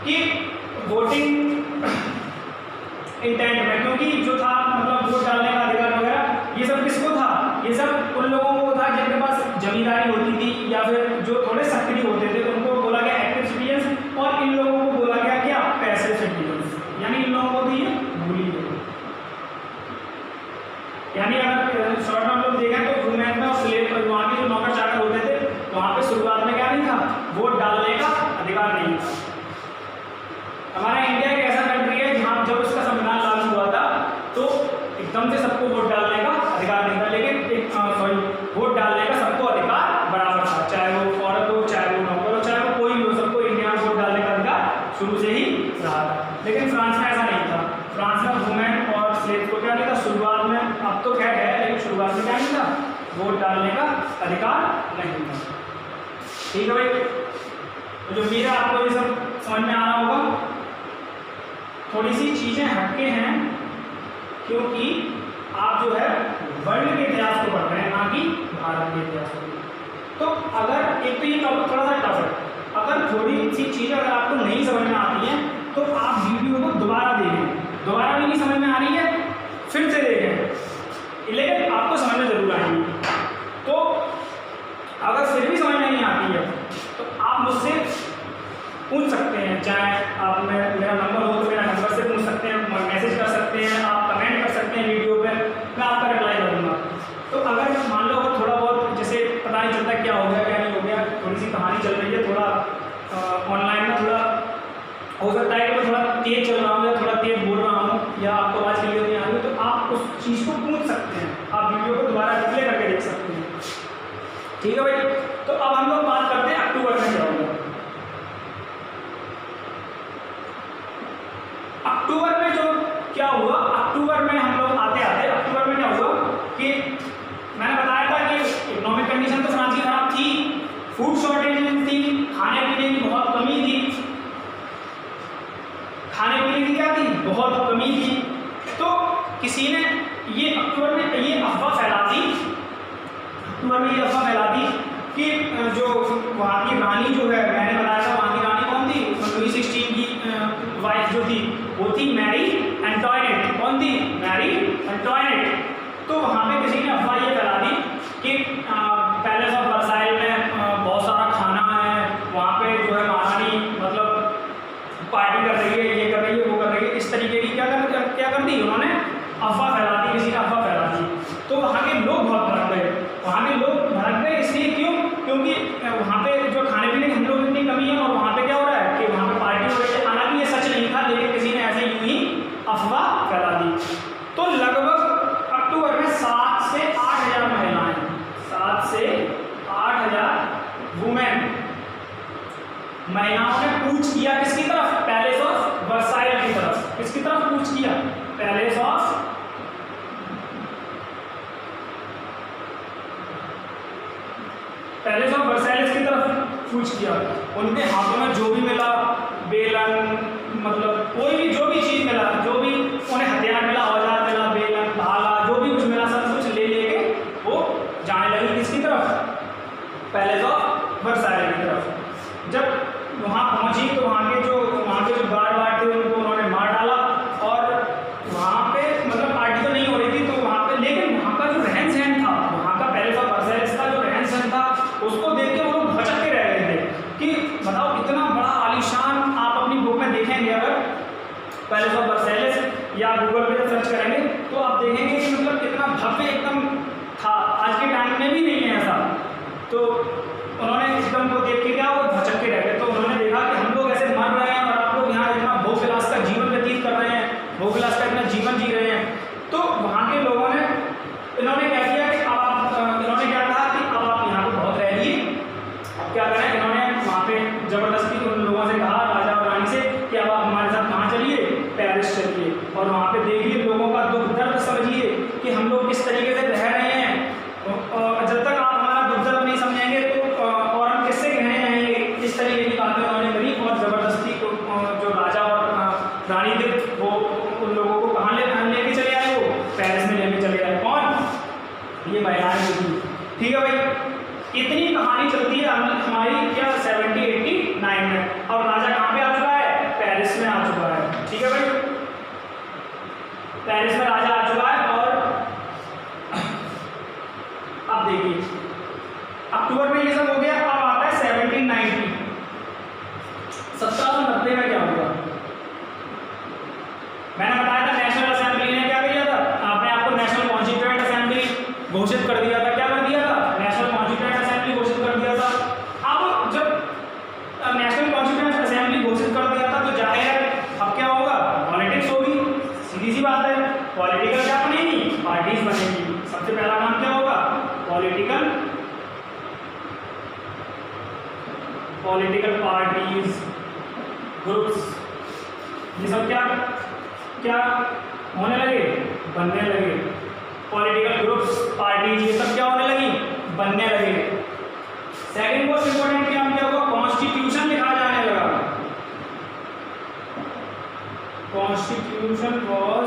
कि वोटिंग इंटेंट में, क्योंकि जो था मतलब वोट डालने का अधिकार वगैरह, ये सब किसको था, ये सब उन लोगों को था जिनके पास जमींदारी होती थी या फिर जो थोड़े सक्रिय होते थे, उनको बोला गया एक्टिव सिटीजन्स, और इन लोगों को बोला गया क्या, पैसिव सिटीजन्स। यानी इन लोगों को भी ये भूली गए। यानी अगर शॉर्ट में हम लोग देखें तो वुमेन में स्लेव, वहाँ के जो नौकर चाकर होते थे, वहाँ पे शुरुआत में क्या नहीं था, वोट डालने का अधिकार नहीं था। हमारा इंडिया एक ऐसा कंट्री है जहाँ जब उसका संविधान लागू हुआ था तो एकदम से सबको वोट डालने का अधिकार नहीं था, लेकिन वोट डालने का सबको अधिकार बराबर था, चाहे वो औरत हो, चाहे वो नौकर हो, चाहे वो कोई भी हो, सबको इंडिया में वोट डालने का अधिकार शुरू से ही रहा था। लेकिन फ्रांस में ऐसा नहीं था। फ्रांस में वुमेन और स्लेव को क्या नहीं था शुरुआत में, अब तो क्या है, लेकिन शुरुआत में क्या नहीं था, वोट डालने का अधिकार नहीं था, ठीक है भाई। तो जो मेरा आपको ये सब समझ में आ रहा होगा। थोड़ी सी चीज़ें हटके हैं क्योंकि आप जो है वर्ल्ड के इतिहास को पढ़ रहे हैं, ना कि भारत के इतिहास को। तो अगर एक तो ये टॉपिक थोड़ा सा टफ है, अगर थोड़ी सी चीज़ें अगर आपको नहीं समझ में आती हैं तो आप वीडियो को दोबारा देखें, दोबारा भी नहीं समझ में आ रही है फिर से देखें, लेकिन आपको समझ में जरूर आएंगी। तो अगर फिर भी समझ में नहीं आती है तो आप मुझसे पूछ सकते हैं, चाहे आप मेरा नंबर हो तो मेरा नंबर से पूछ सकते हैं, मैसेज कर सकते हैं, आप कमेंट कर सकते हैं वीडियो पे, मैं आपका रिप्लाई करूँगा। तो अगर मान लो अगर थोड़ा बहुत जैसे पता नहीं चलता क्या हो गया क्या नहीं हो गया, थोड़ी सी कहानी चल रही है, थोड़ा ऑनलाइन में थोड़ा हो सकता है कि मैं थोड़ा तेज चल रहा हूँ या थोड़ा तेज बोल रहा हूँ या आपको आवाज़ क्लियर नहीं आ रही, तो आप उस चीज़ को पूछ सकते हैं, आप वीडियो को दोबारा रिप्ले करके देख सकते हैं, ठीक है भाई। तो अब हम लोग बात करते हैं अक्टूबर में क्या होगा। अक्टूबर में जो क्या हुआ, अक्टूबर में हम लोग आते आते अक्टूबर में क्या हुआ कि मैंने बताया था कि इकोनॉमिक कंडीशन तो फ्रांस की खराब थी, फूड शॉर्टेज किसी ने ये अक्टूबर में ये अफवाह फैला दी, अक्टूबर में ये अफवाह फैला दी कि जो वहाँ की रानी जो है, मैंने बताया था वहाँ की रानी कौन थी, लुई 16 की वाइफ जो थी वो थी मैरी एंटोइनेट। कौन थी? मैरी एंटोइनेट। तो वहाँ पे किसी ने अफवाह ये फैला दी कि पैलेस ऑफ वर्साइल में बहुत सारा खाना है, वहाँ पे जो है महारानी मतलब पार्टी कर रही है, ये कर रही है, वो कर रही है, इस तरीके की क्या कर दी उन्होंने, अफवाह फैला दी, किसी ने अफवाह फैला दी। तो वहाँ के लोग बहुत भड़क गए, वहाँ के लोग भड़क गए इसलिए क्यों? क्योंकि वहाँ पे जो खाने पीने के हम लोग इतनी कमी है और वहाँ पे क्या हो रहा है कि वहाँ पे पार्टी हो रही है। हालांकि ये सच नहीं था, लेकिन किसी ने ऐसे यूं ही अफवाह फैला दी। तो लगभग अक्टूबर में 7 से 8,000 महिलाएं, 7 से 8,000 वुमेन, महिलाओं ने कूच किया किसकी तरफ? पैलेस ऑफ वर्साइल की तरफ। किसकी तरफ कूच किया? पैलेस ऑफ वर्साइल की तरफ कूच किया। उनके हाथों में जो भी मिला, बेलन, मतलब कोई भी जो भी चीज मिला, जो भी उन्हें हथियार मिला, औजार मिला, बेलन, भाला, जो भी कुछ मिला, सब कुछ ले लेके वो जाने लगी किसकी तरफ? पैलेस ऑफ वर्साइल की तरफ। जब वहाँ पहुँची तो वहाँ के जो गार्ड वार्ड थे उनको उन्होंने मार डाला और वहाँ पे मतलब पार्टी तो नहीं हो रही थी तो वहाँ पे, लेकिन वहाँ का जो रहन सहन था, वहाँ का पैलेस ऑफ वर्साइल का जो रहन सहन था, उसको देख के वो लोग भटक के रह गए थे कि बताओ इतना बड़ा आलीशान, आप अपनी बुक में देखेंगे अगर पैलेस ऑफ वर्साइल या गूगल पे सर्च करेंगे तो आप देखेंगे कि मतलब कितना भव्य एकदम था। आज के टाइम में भी नहीं है ऐसा। तो उन्होंने एकदम को देख के क्या वो भटक के रह गए। तो उन्होंने देखा कि हम लोग ऐसे मर रहे हैं और आप लोग यहाँ इतना भोग विलास का जीवन व्यतीत कर रहे हैं, भोग विलास का इतना जीवन जी रहे हैं। तो वहाँ के लोगों ने इन्होंने क्या किया कि इन्होंने क्या कहा कि अब आप यहाँ पे बहुत रह लिए, अब क्या करें। इन्होंने वहाँ पे जबरदस्ती उन लोगों से कहा, राजा और रानी से, कि अब आप हमारे साथ कहाँ चलिए? पेरिस चलिए और वहाँ पे देखिए लोगों का दुख दर्द समझिए कि हम लोग किस तरीके से रह रहे हैं। जब तक आप हमारा दुख दर्द नहीं समझेंगे तो और हम किससे कहने जाएंगे? इस तरीके की बातें उन्होंने करी और ज़बरदस्ती जो राजा और रानी थे वो उन लोगों को कहाँ लेके चले आए? वो पेरिस में लेके चले आए। कौन? ये महिलाएं होती। ठीक है भाई, इतनी कहानी चलती है हमारी क्या 1789 में। अब राजा कहाँ पे आ चुका है? पेरिस में आ चुका है। ठीक है भाई, पेरिस में राजा आ चुका है। और अब देखिए अक्टूबर में ये सब हो गया। अब आता है 1790। 1790 में क्या हुआ? मैंने बताया था नेशनल असेंबली ने क्या किया था, आपने आपको नेशनल कॉन्स्टिट्यूएंट असेंबली घोषित कर दिया था। क्या कर दिया था? नेशनल कॉन्स्टिट्यूएंट असेंबली घोषित कर दिया था। अब जब नेशनल कॉन्स्टिट्यूएंट असेंबली घोषित कर दिया था तो जाहिर है अब क्या होगा? पॉलिटिक्स होगी, सीधी सी बात है। पॉलिटिकल क्या बनेगी? पार्टीज बनेगी। सबसे पहला काम क्या होगा? पॉलिटिकल पार्टीज, ग्रुप्स, ये सब क्या होने लगे? बनने लगे। पॉलिटिकल ग्रुप्स, पार्टीज, ये सब क्या होने लगी? बनने लगे। सेकंड मोस्ट इंपॉर्टेंट क्या होगा? कॉन्स्टिट्यूशन लिखा जाने लगा। Constitution was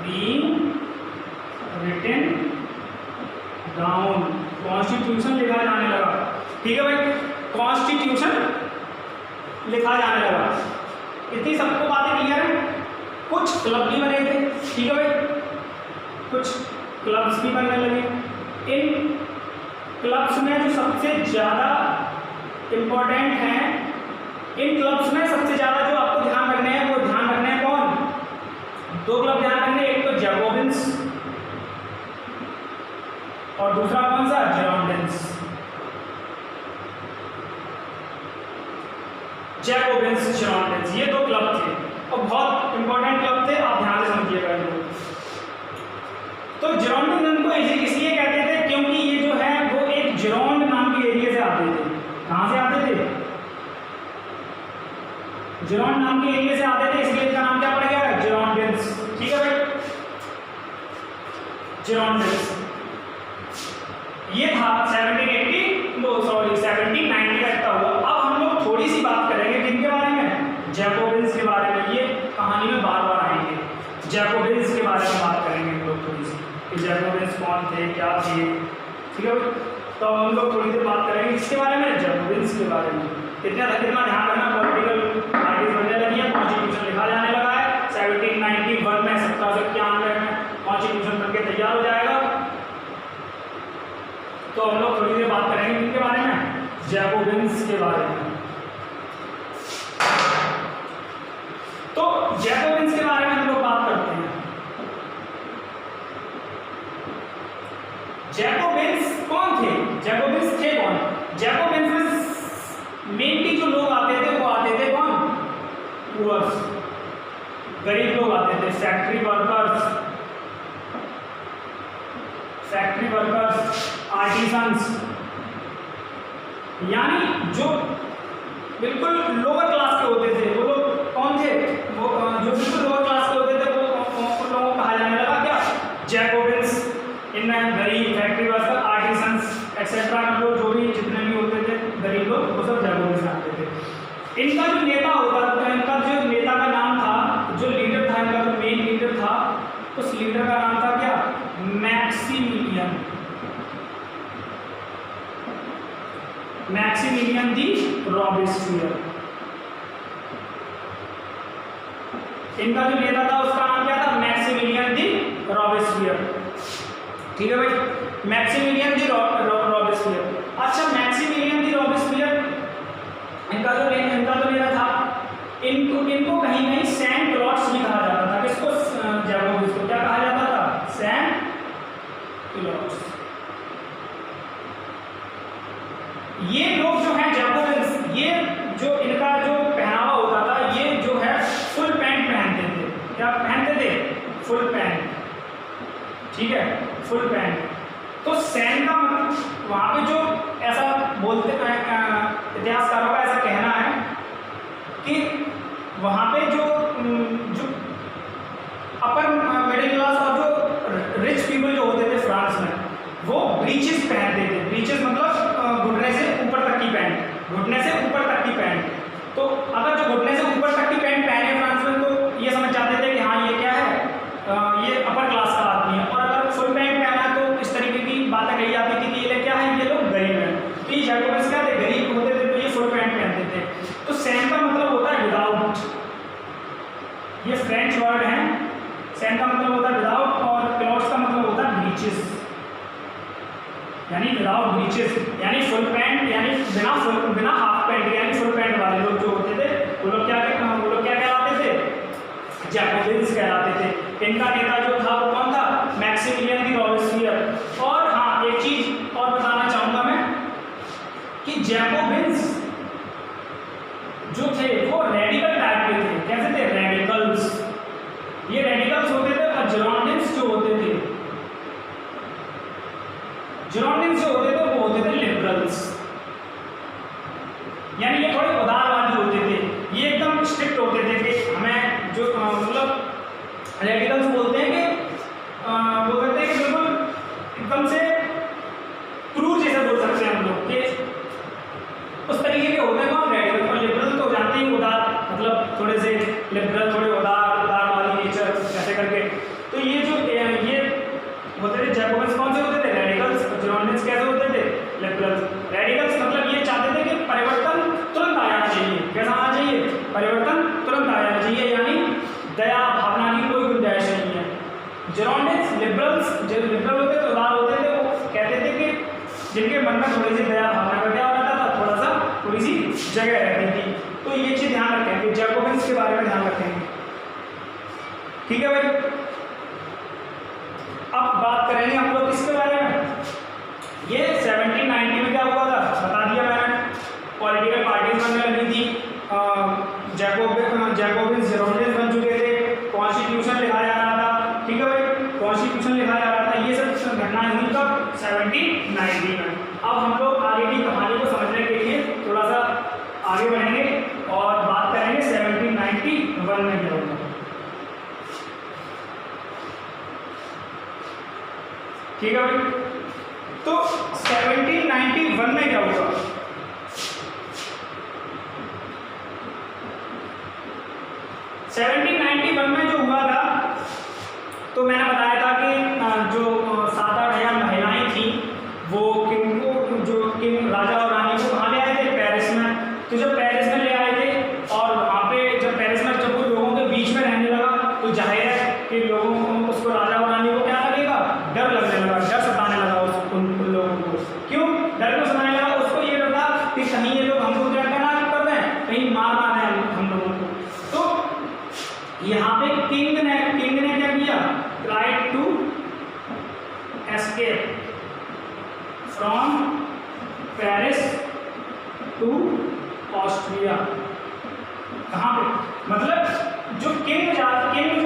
being written down. Constitution लिखा जाने लगा। ठीक है भाई, कॉन्स्टिट्यूशन लिखा जाने लगा। इतनी सबको बातें क्लियर है। कुछ क्लब भी बने थे। ठीक है भाई, कुछ क्लब्स भी बनने लगे। इन क्लब्स में जो सबसे ज़्यादा इम्पोर्टेंट हैं, इन क्लब्स में सबसे ज़्यादा जो आपको ध्यान रखने हैं वो ध्यान रखने हैं कौन? 2 क्लब ध्यान रखने हैं। एक तो जैकोबिन्स और दूसरा कौन सा? जिरोंडिन्स। जैकोबिन्स, जिरोंडिन्स, ये 2 क्लब थे और बहुत इंपॉर्टेंट क्लब थे। आप ध्यान से समझिएगा इनको। तो जिरोंडिन्स इनको इसलिए कहते थे क्योंकि ये जो है वो एक जिरोंड नाम के एरिया से आते थे। कहाँ से आते थे? जिरोंड नाम के एरिया से आते थे, इसलिए इसका नाम क्या पड़ गया? जिरोंडिन्स। ठीक है भाई, जिरोंडिन्स। ये था 1790 का इतना हुआ। अब हम लोग थोड़ी सी बात करेंगे किनके बारे में? जैकोबिन्स के बारे में। ये कहानी में बार बार आएंगे, जैकोबिन्स के बारे में बात करेंगे। कौन थे, क्या थे, ठीक है भाई। तो हम लोग थोड़ी देर बात करेंगे इसके बारे में, जैकोबिन्स के बारे में। कितना ध्यान रखना, पॉलिटिकल पार्टीज बनने लगी है, कॉन्स्टिट्यूशन लिखा जाने लगा है 1791 में, 1791 में कॉन्स्टिट्यूशन बनके तैयार हो जाएगा। तो हम लोग थोड़ी देर बात करेंगे इनके बारे में, जैकोबिन्स के बारे में। तो जैकोबिन्स के बारे में हम लोग बात करते हैं। जैकोबिन्स कौन थे? जैकोबिन्स थे कौन? जैकोबिन्स में मेनली जो लोग आते थे वो आते थे कौन? पुअर्स, गरीब लोग आते थे, फैक्ट्री वर्कर्स, आर्टिसंस, यानी जो बिल्कुल लोअर क्लास के होते थे वो लोग कौन थे? वो जो बिल्कुल लोअर क्लास के होते थे वो उन लोगों को कहा जाने लगा क्या? जैकोबिन्स। इनमें गरीब, फैक्ट्री वर्कर, आर्टिसंस एक्सेट्रा लोग, जो भी जितने भी होते थे गरीब लोग, वो सब जैकोबिन्स में आते थे। इनका जो नेता होता था, इनका जो नेता का नाम था, जो लीडर था, इनका जो मेन लीडर था, उस लीडर का नाम था क्या? मैक्सिमिलियन दी रॉबेस्पियर। इनका जो नेता था उसका नाम क्या था? मैक्सिमिलियन दी रॉबेस्पियर, ठीक है भाई, मैक्सिमिलियन दी रॉबेस्पियर। अच्छा, मैक्सिमिलियन दी रॉबेस्पियर इनका जो नेता था, इनको कहीं कहीं सेंट क्लॉड्स भी कहा जाता था। किसको? जैकोबिन्स को क्या कहा जाता था? सेंट क्लॉड्स। ये लोग जो हैं जैकोबिन्स, ये जो इनका जो पहनावा होता था, ये जो है फुल पैंट पहनते थे। क्या पहनते थे? फुल पैंट, ठीक है, फुल पैंट। तो सैन का वहाँ पे जो ऐसा बोलते हैं, इतिहासकारों का ऐसा कहना है कि वहाँ पे जो अपर मिडिल क्लास और जो रिच पीपल जो होते थे फ्रांस में, वो ब्रीचेस पहनते थे। ब्रीचेस मतलब घुटने से ऊपर तक की पैंट, घुटने से ऊपर तक की पैंट। तो अगर जो घुटने से ऊपर तक की पैंट पहने फ्रांस में, तो ये समझ जाते थे कि हाँ ये क्या है, ये अपर क्लास का आदमी है। और अगर फुल पैंट पहना तो इस तरीके की बातें कही जाती थी कि ये क्या है, ये लोग गरीब हैं। तो ये जैकोबिन्स क्या थे? गरीब होते थे, तो ये फुल पैंट पहनते थे। तो सैन का मतलब होता है विदाउट, ये फ्रेंच वर्ड है। सैन का मतलब होता है विदाउट, और क्लॉड्स का मतलब होता है ब्रीचेस, यानी विदाउट ब्रीचेस, यानी फुल पैंट, यानी बिना हाफ पैंट, यानी फुल पैंट वाले लोग जो होते थे वो लोग क्या कहलाते थे? जैकोबिन्स कहलाते थे। इनका नेता जो था वो कौन था? मैक्सिमिलियन दी रॉबेस्पियर। और हाँ, एक चीज और बताना चाहूंगा मैं कि जैकोबिन्स जो थे वो रेडिकल टाइप के थे। कैसे थे? रेडिकल्स। ये रेडिकल्स होते थे। और जिरोंडिन्स जो होते थे, जिरोंडिन्स जो होते थे वो होते थे लिबरल्स, यानी ये थोड़े उदारवादी होते थे। ये एकदम स्ट्रिक्ट होते थे कि हमें जो मतलब रेडिकल्स बोलते हैं कि वो कहते हैं कि बिल्कुल एकदम से क्रूर जैसा बोल सकते हैं हम लोग कि उस तरीके के होते हैं कौन? रेडिकल। और लिबरल तो जानते ही, उदार मतलब थोड़े से लिबरल, थोड़े उदारवादी नेचर ऐसे करके। तो ये जो ये होते थे जैकोबिन्स, कौन से होते थे? रेडिकल्स। जिरोंडिन्स कैसे होते थे? लिबरल्स। रेडिकल्स मतलब ये चाहते थे कि परिवर्तन तुरंत आना चाहिए। कैसा आना चाहिए? परिवर्तन तुरंत आना चाहिए, यानी दया भावना की कोई गुंजाइश नहीं है। जिरोंडिन्स, लिबरल्स, जो लिबरल होते थे, उदार होते थे, वो कहते थे कि जिनके मन में थोड़ी सी दया भावना का क्या रहता था, थोड़ी सी जगह रहती थी। तो ये चीज़ ध्यान रखें, जैकोबिन्स के बारे में ध्यान रखेंगे, ठीक है भाई। अब बात करेंगे हम लोग किसके बारे में? ये 1790 में क्या हुआ था बता दिया मैंने। पॉलिटिकल पार्टीज बनने लगी थी, जैकोबिन्स, जिरोंडिन्स बन चुके थे, कॉन्स्टिट्यूशन लिखा जा रहा था, ठीक है भाई, कॉन्स्टिट्यूशन लिखा जा रहा था। ये सब घटनाएं हुई कब? 1790 में। अब हम लोग आगे की कहानी को समझने के लिए थोड़ा सा आगे बढ़ेंगे और बात करेंगे 1791 में क्या होगा, ठीक है भाई। तो 1791 में क्या हुआ? 1791 में जो हुआ था, तो मैंने बताया था कि जो 7-8 हज़ार escape from Paris to Austria. कहाँ पे? मतलब जो किंग जो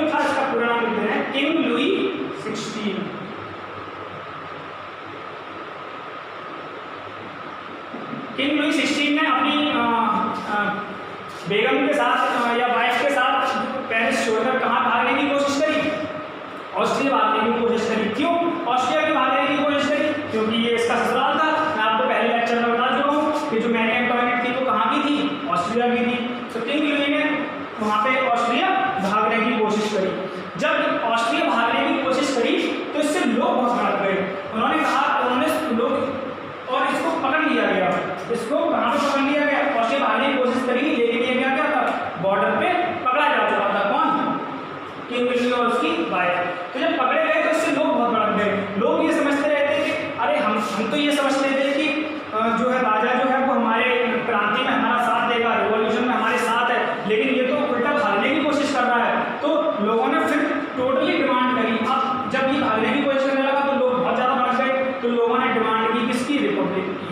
था, इसका पूरा नाम लिखते हैं किंग लुई 16। किंग लुई 16 ने अपनी बेगम के साथ या वाइफ के साथ पेरिस छोड़कर कहाँ भागने की कोशिश करी? ऑस्ट्रिया भागने की कोशिश करी। क्यों ऑस्ट्रिया की भागने की कोशिश करी? क्योंकि ये इसका ससुराल था। मैं आपको पहले लेक्चर में बता चुका हूँ कि जो मैरी एंटोइनेट थी वो कहाँ की थी? ऑस्ट्रिया की थी। तो किंग लुई ने वहाँ पे ऑस्ट्रिया भागने की कोशिश करी। जब ऑस्ट्रिया भागने की कोशिश करी तो इससे लोग बहुत भड़क गए। उन्होंने लोग और इसको पकड़ लिया गया। इसको कहाँ पे पकड़ लिया गया? ऑस्ट्रिया भागने की कोशिश करी, लेकिन ये क्या था? बॉर्डर पे पकड़ा जा चुका था। कौन? किंग लुई और उसकी वाइफ। तो जब पकड़े गए तो इससे लोग बहुत भड़क गए। लोग ये समझते रहते कि अरे हम तो ये समझते थे कि जो है राजा जो है वो हमारे क्रांति में हमारा साथ देगा, रिवॉल्यूशन में हमारे साथ है, लेकिन ये तो उल्टा भागने की कोशिश कर रहा है। तो लोगों ने फिर टोटली डिमांड करी। अब जब ये भागने की कोशिश करने लगा तो लोग बहुत ज़्यादा भड़क गए। तो लोगों ने डिमांड की किसकी? रिपब्लिक की।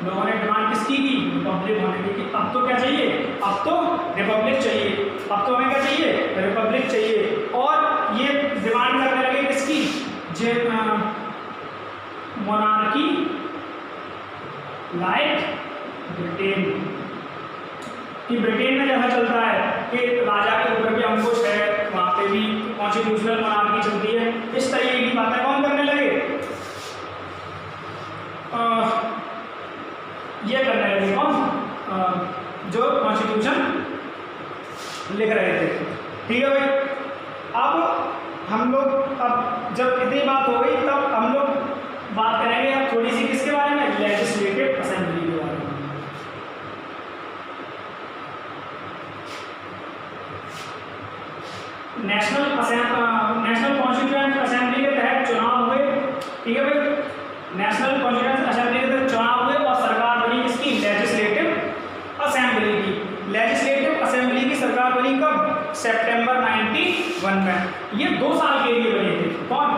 लोगों ने डिमांड किसकी की? रिपब्लिक होने की। अब तो क्या चाहिए? अब तो रिपब्लिक चाहिए। अब तो हमें क्या चाहिए? रिपब्लिक चाहिए। और ये डिमांड करने लगे किसकी? Monarchy like Britain. कि ब्रिटेन में जहाँ चलता है कि राजा के ऊपर भी अंकुश है, वहाँ पे भी कॉन्स्टिट्यूशनल मोनार्की चलती है। इस तरीके की बातें कौन करने लगे? ये करने लगे कौन? जो कॉन्स्टिट्यूशन लिख रहे थे। ठीक है भाई। अब हम लोग अब जब इतनी बात हो गई तब हम लोग बात करेंगे अब थोड़ी सी किसके बारे में? लेजिस्लेटिव असेंबली के बारे में। नेशनल कॉन्स्टिट्यूएंट असेंबली के तहत चुनाव हुए। ठीक है भाई। नेशनल कॉन्स्टिट्यूएंट असेंबली के तहत चुनाव हुए और सरकार बनी किसकी? लेजिस्लेटिव असेंबली की। लेजिस्लेटिव असेंबली की सरकार बनी कब? सितंबर 91 में। ये 2 साल के लिए बनी थी। कौन?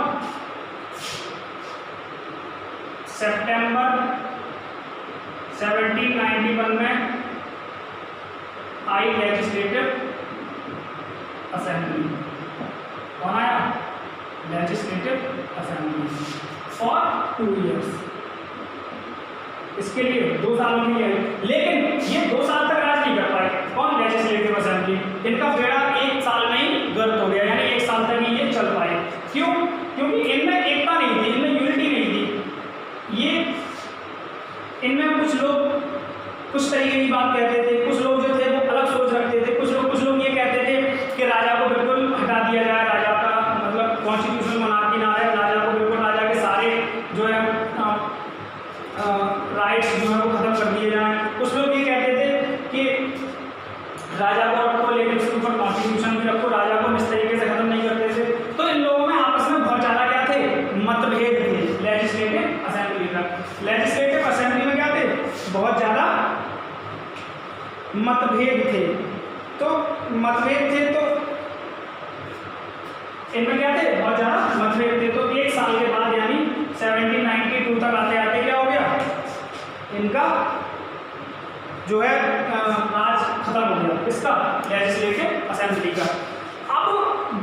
सितंबर 1791 में आई लेजिस्लेटिव असेंबली। कौन आया? Legislative assembly for 2 years. इसके लिए 2 सालों के लिए। लेकिन ये 2 साल तक राज नहीं कर पाए। कौन? Legislative assembly. इनका बेड़ा 1 साल में ही गर्क हो गया, यानी 1 साल तक ही ये चल पाए। क्यों? क्योंकि इनमें एकता नहीं थी, इनमें यूनिटी नहीं थी। ये इनमें कुछ लोग कुछ तरीके की बात कहते थे, कुछ लोग जो थे वो अलग सोच रखते थे। कुछ लोग ये कहते थे कि राजा को बिल्कुल हटा दिया जाए, राजा का मतलब कॉन्स्टिट्यूशनल मोनार्की ना है, राजा को बिल्कुल राजा के सारे जो है राइट्स जो है वो खत्म कर दिए जाएं। कुछ लोग ये कहते थे कि राजा को रखो लेकिन उसके ऊपर कॉन्स्टिट्यूशन भी रखो, राजा को इस तरीके से खत्म नहीं करते थे। तो इन लोगों में आपस में बहुत ज़्यादा क्या थे? मतभेद थे। लेजिस्लेटिव असेंबली का लेजिस्लेटिव असेंबली में क्या थे? बहुत ज़्यादा मतभेद थे। तो मतभेद थे तो इनमें क्या थे? बहुत ज़्यादा मतभेद थे। तो 1 साल के बाद यानी 1792 तक आते आते क्या हो गया? इनका जो है राज खत्म हो गया। इसका लेजिस्लेटिव असेंबली का। अब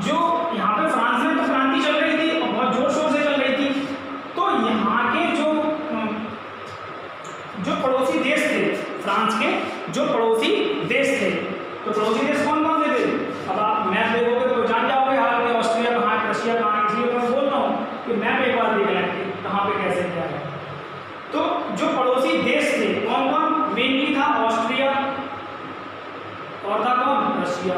जो यहाँ पे फ्रांस में तो क्रांति चल रही थी और बहुत जोर शोर से चल रही थी। तो यहाँ के जो पड़ोसी देश थे, फ्रांस के जो पड़ोसी देश थे, तो पड़ोसी देश कौन कौन से थे? अब आप मैप देखोगे तो जान जाओगे हाल में ऑस्ट्रिया कहाँ है, रशिया कहाँ है। इसलिए मैं बोल रहा हूँ कि मैप एक बार देख लें कि कहाँ पे कैसे क्या है। तो जो पड़ोसी देश थे कौन कौन? मेनली था ऑस्ट्रिया और था कौन? रशिया।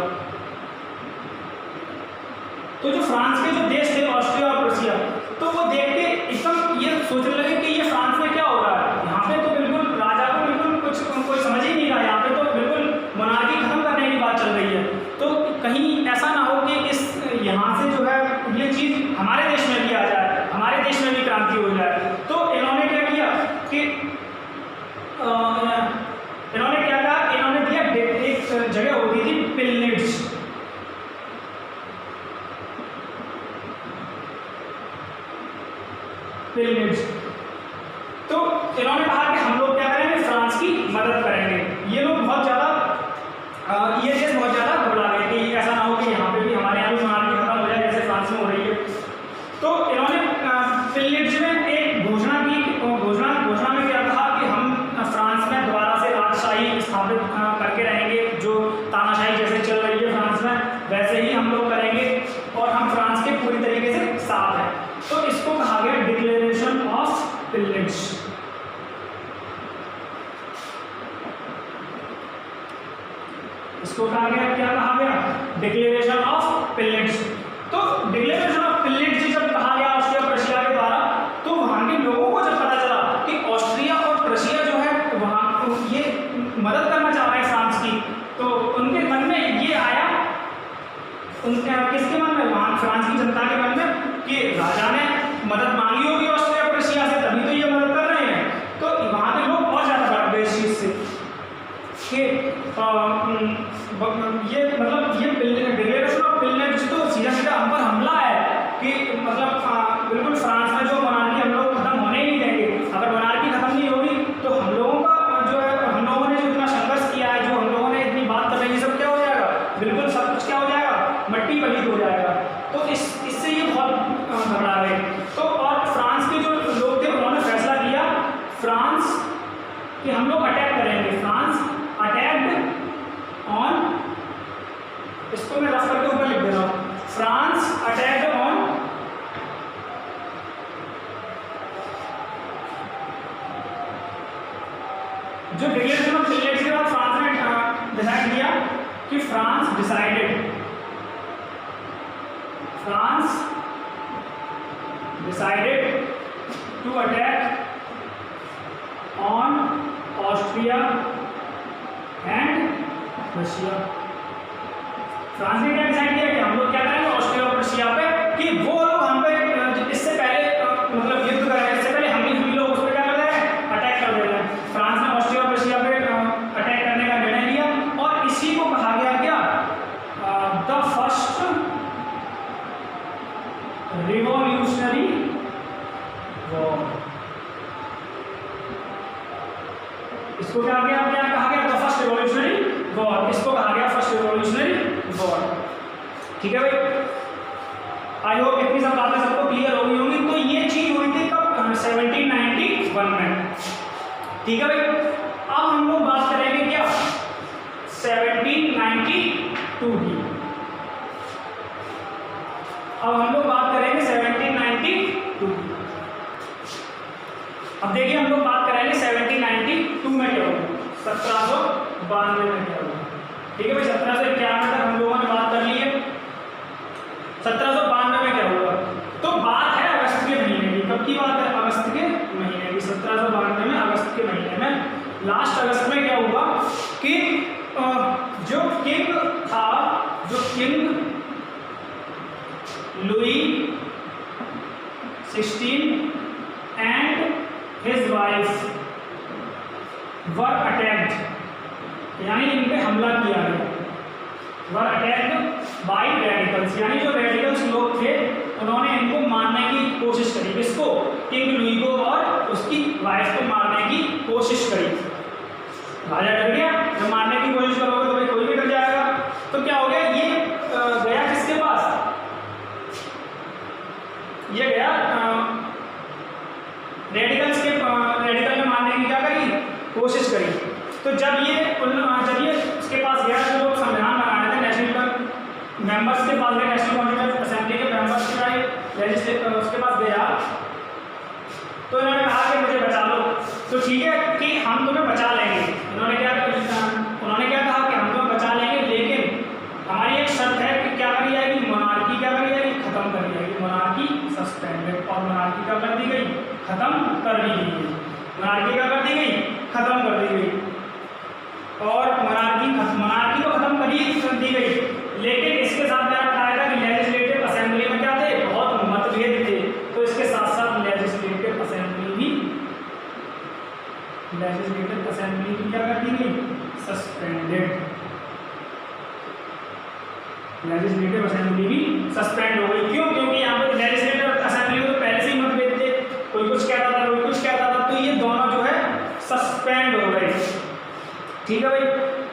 तो जो फ्रांस के जो देश थे ऑस्ट्रिया और रशिया, तो वो देख के एकदम ये सोचने लगे कि ये फ्रांस में क्या हो रहा है। यहाँ पे तो बिल्कुल राजा को बिल्कुल कुछ कोई समझ ही नहीं रहा, यहाँ पे तो बिल्कुल मोनार्की खत्म करने की बात चल रही है। तो कहीं ऐसा ना हो कि इस यहाँ से जो है ये चीज़ हमारे देश में भी आ जाए, हमारे देश में भी क्रांति हो जाए। तो इन्होंने क्या किया कि इन्होंने क्या कहा? इन्होंने दिया एक जगह होती थी पिलनिट्ज। पिलग्रिम्स। तो इन्होंने कहा कि हम लोग क्या करेंगे, फ्रांस की मदद करेंगे। ये लोग बहुत ज़्यादा ये चीज़ बहुत ज़्यादा घबरा गए कि ऐसा ना हो कि यहाँ पे भी हमारे यहाँ भी मोनार्की खत्म हो जाए जैसे फ्रांस में हो रही है। तो इन्होंने पिलग्रिम्स में एक घोषणा की। घोषणा में क्या कहा कि हम फ्रांस में दोबारा से राजशाही स्थापित करके रहेंगे। जो तानाशाही जैसे चल रही है फ्रांस में वैसे ही हम लोग करेंगे और हम फ्रांस के पूरी तरीके से साथ हैं। तो इसको कहा गया डिक्लेरेशन ऑफ पिलग्रिम्स। इसको कहा गया, क्या कहा गया, डिक्लेरेशन ऑफ पिलग्रिम्स। तो डिक्लेरेशन ऑफ पिलग्रिम्स जब कहा गया ऑस्ट्रिया प्रशिया के द्वारा, तो वहां के लोगों को जब पता चला कि ऑस्ट्रिया और प्रशिया जो है वहां ये मदद करना चाह रहे हैं फ्रांस की, तो उनके मन में ये आया, उनके किसके मन में, वहां फ्रांस की जनता के मन में, कि राजा ने मदद मांगी होगी ऑस्ट्रिया प्रशिया से तभी तो ये मदद कर रहे हैं। तो वहां के लोग और ज्यादा भड़क गए इस चीज से कि ये मतलब ये डिक्लेरेशन ऑफ पिलग्रिम्स तो सीधा सीधा हम पर हमला है कि मतलब बिल्कुल फ्रांस में जो मोनार्की हम लोग खत्म होने ही नहीं देंगे। अगर मोनार्की खत्म नहीं होगी तो हम लोगों का जो है, हम लोगों ने जो इतना संघर्ष किया है, जो हम लोगों ने इतनी बात कर रही है, सब क्या हो जाएगा, बिल्कुल सब कुछ क्या हो जाएगा, मट्टी पलीत हो जाएगा। तो इससे ये बहुत घबरा गए। तो और फ्रांस के जो लोग थे उन्होंने फैसला किया फ्रांस कि हम लोग अटैक करेंगे। फ्रांस अटैक्ड ऑन, इसको मैं रफ करके ऊपर लिख दे रहा हूँ, फ्रांस अटैक्ड ऑन जो डिक्लेरेशन ऑफ पिलग्रिम्स के बाद फ्रांस ने डिसाइड किया कि France decided to attack on Austria and Russia. France ने क्या डिसाइड किया कि हम लोग क्या करेंगे, ऑस्ट्रिया और रशिया पे, कि वो लोग हम पे इससे पहले मतलब युद्ध कर रहे हैं, इससे पहले हम लोग उस पर क्या कर रहे हैं, अटैक कर रहे हैं। फ्रांस ने ऑस्ट्रिया और रशिया पे अटैक करने का निर्णय लिया और इसी को कहा गया क्या, द फर्स्ट रिवॉल्यूशनरी वॉर। इसको क्या कहा गया, द फर्स्ट रिवॉल्यूशनरी वॉर। इसको कहा गया फर्स्ट रिवॉल्यूशनरी वॉर। ठीक है भाई, आई होप इतनी सब बातें सबको क्लियर हो गई होंगी। तो ये चीज हुई थी कब, 1791 में। ठीक है भाई, अब हम लोग बात करेंगे क्या, 1792 की। अब हम लोग बात करेंगे 1792 की। अब देखिए हम लोग बात करेंगे 1792 में क्या होगा, 1792 में क्या होगा। ठीक है भाई, 1751 तक हम लोगों ने बात कर ली है। 1792 में क्या होगा, तो बात है अगस्त के महीने की। कब की बात है, अगस्त के महीने की। 1792 में अगस्त के महीने में, लास्ट अगस्त में क्या हुआ कि जो किंग था, जो king Louis 16 and his wife were attacked, यानी इन पे हमला किया गया। वर अटैक्ड बाय रेडिकल्स, यानी जो रेडिकल्स लोग थे उन्होंने इनको मारने की कोशिश करी। किसको, किंग लुई को और उसकी वाइफ को मारने की कोशिश करी। राजा डर गया, जब मारने की कोशिश करोगे तो भाई कोई भी डर जाएगा। तो क्या हो गया, ये गया किसके पास, ये गया रेडिकल में मारने की क्या करी, कोशिश करी। तो जब ये उसके पास गया, जो लोग संविधान बना रहे थे, नेशनल मेंबर्स के पास गए, नेशनल कॉन्स्टिट्यूएंट असेंबली के मेंबर्स के पास उसके पास गया, तो इन्होंने कहा कि मुझे बचा लो। तो ठीक है कि हम तुम्हें बचा लेंगे। उन्होंने क्या कहा कि हम तुम्हें बचा लेंगे, लेकिन हमारी एक शर्त है कि क्या करी जाएगी, मोनार्की क्या करी जाएगी, खत्म कर दी जाएगी। मोनार्की सस्पेंडेड, और मोनार्की क्या कर दी गई, खत्म कर दी गई। मोनार्की क्या कर दी गई, खत्म कर दी गई। और मोनार्की को खत्म कर दी गई, लेकिन इसके साथ मैंने बताया था कि लेजिस्लेटिव असेंबली में क्या थे, बहुत मतभेद थे। तो इसके साथ साथ लेजिस्लेटिव असेंबली भी क्या कर दी गई, सस्पेंडेड। लेजिस्लेटिव असेंबली भी सस्पेंड हो गई। क्यों, क्योंकि यहाँ पर लेजिस्लेटिव असेंबली में तो पहले से ही मतभेद थे, कोई ठीक है भाई,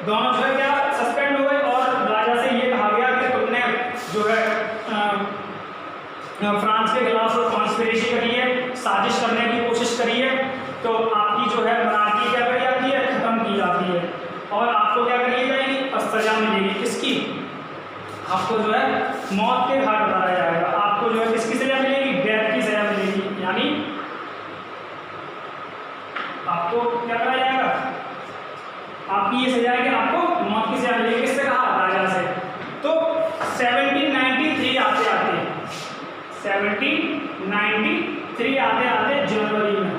दोनों जो है क्या सस्पेंड हो गए और राजा से ये कहा गया कि तुमने जो है फ्रांस के खिलाफ कॉन्स्पिरेसी करी है, साजिश करने की कोशिश करी है, तो आपकी जो है मनार्की क्या करी जाती है, खत्म की जाती है और आपको क्या करी जाएगी, सजा मिलेगी। किसकी? आपको जो है मौत के घाट उतारा जाएगा। आपको जो है किसकी सजा मिलेगी? डेथ की सजा मिलेगी। यानी आपको क्या करा जाएगा, आपकी ये सजा है कि आपको मौत की सजा मिलेगी। किससे कहा? राजा से। तो 1793 आते आते 1793 आते आते जनवरी में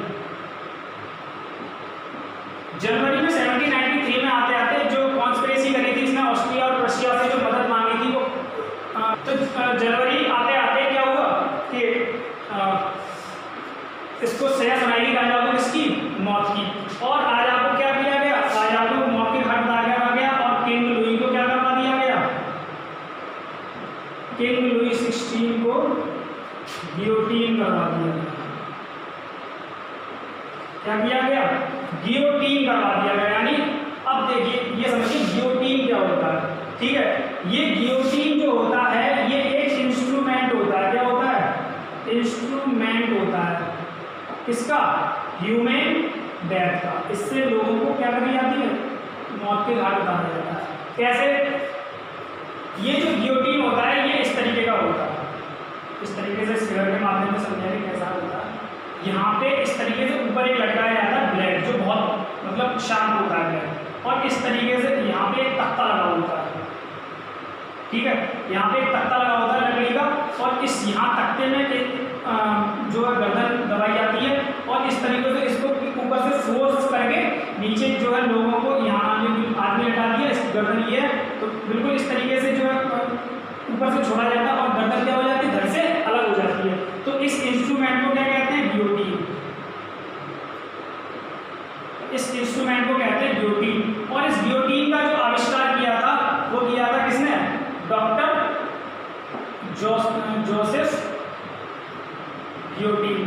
1793 में आते आते जो कॉन्स्पिरेसी करी थी इसने ऑस्ट्रिया और रशिया से जो मदद मांगी थी वो तो जनवरी आते आते क्या हुआ कि इसको सजा सुनाई राजा को, इसकी मौत की। और राजा को क्या किया गया? राजा को मौत के घाट उतारा गया और किंग लुई को क्या करवा दिया गया? किंग लुई 16 को गियोटीन करवा दिया गया। क्या किया गया? गियोटीन करवा दिया गया। यानी अब देखिए, ये समझिए गियोटीन क्या होता है। ठीक है, ये गियोटीन जो होता है ये एक इंस्ट्रूमेंट होता है। क्या होता है? इंस्ट्रूमेंट होता है। किसका? ह्यूमन डेथ का। इससे लोगों को क्या करी जाती है? मौत के घाट उतारा जाता है। कैसे? ये जो गियोटीन होता है ये इस तरीके का होता है, इस तरीके से स्क्वायर के माध्यम से समझाएंगे कैसा होता है। यहाँ पे इस तरीके से ऊपर एक लटकाया जाता है ब्लेड, जो बहुत मतलब शार्प होता है ब्लेड, और इस तरीके से यहाँ पे एक तख्ता लगा होता है। ठीक है, यहाँ पे एक तख्ता लगा होता है लकड़ी का, और इस यहाँ तख्ते में एक जो है गर्दन दबाई जाती है और इस तरीके से इसको ऊपर से फोर्स करके नीचे जो है लोगों को यहाँ आदमी लटा दिया, इस गर्दन ये है तो बिल्कुल इस तरीके से जो है ऊपर से छोड़ा जाता है और गर्दन क्या हो जाती है? धड़ से अलग हो जाती है। तो इस इंस्ट्रूमेंट को क्या कहते हैं? गियोटीन। इस इंस्ट्रूमेंट को कहते हैं गियोटीन। और इस गियोटीन का जो आविष्कार किया था वो किया था किसने? डॉक्टर जोसेफ गियोटीन ने।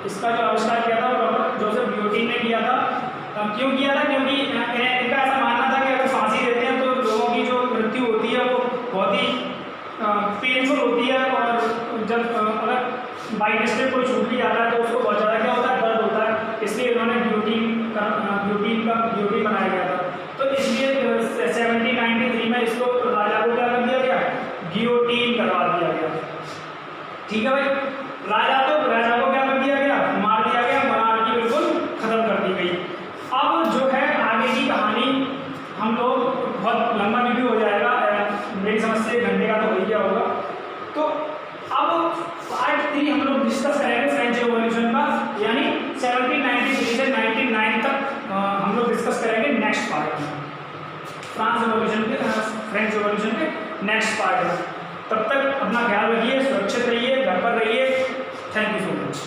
इसका जो आविष्कार किया था वो डॉक्टर जोसेफ गियोटीन ने किया था। क्यों किया था? क्योंकि इनका ऐसा मानना था कि अगर फांसी देते हैं तो लोगों की जो मृत्यु होती है वो बहुत ही पेनफुल होती है, और जब अगर बाई मिस्टेक कोई छूट भी जाता है तो उसको बहुत ज़्यादा क्या होता है? दर्द होता है। इसलिए इन्होंने गियोटीन बनाया गया था। तो इसलिए 1793 में इसको राजा को क्या कर दिया गया? गियोटीन करवा दिया गया। ठीक है भाई, राजा को क्या कर दिया गया? मार दिया गया, मनार्की बिल्कुल खत्म कर दी गई। अब जो है आगे की कहानी हम लोग बहुत लंबा वीडियो हो जाएगा, मेरी समझ से 1 घंटे का तो हो ही गया होगा। तो अब पार्ट 3 हम लोग डिस्कस करेंगे फ्रेंच रिवॉल्यूशन का, यानी 1793 से 99 तक हम लोग डिस्कस करेंगे नेक्स्ट पार्ट में, फ्रेंच रिवॉल्यूशन के नेक्स्ट पार्ट में। तब तक अपना ख्याल रखिए, सुरक्षित रहिए, घर पर रहिए। Thank you so much.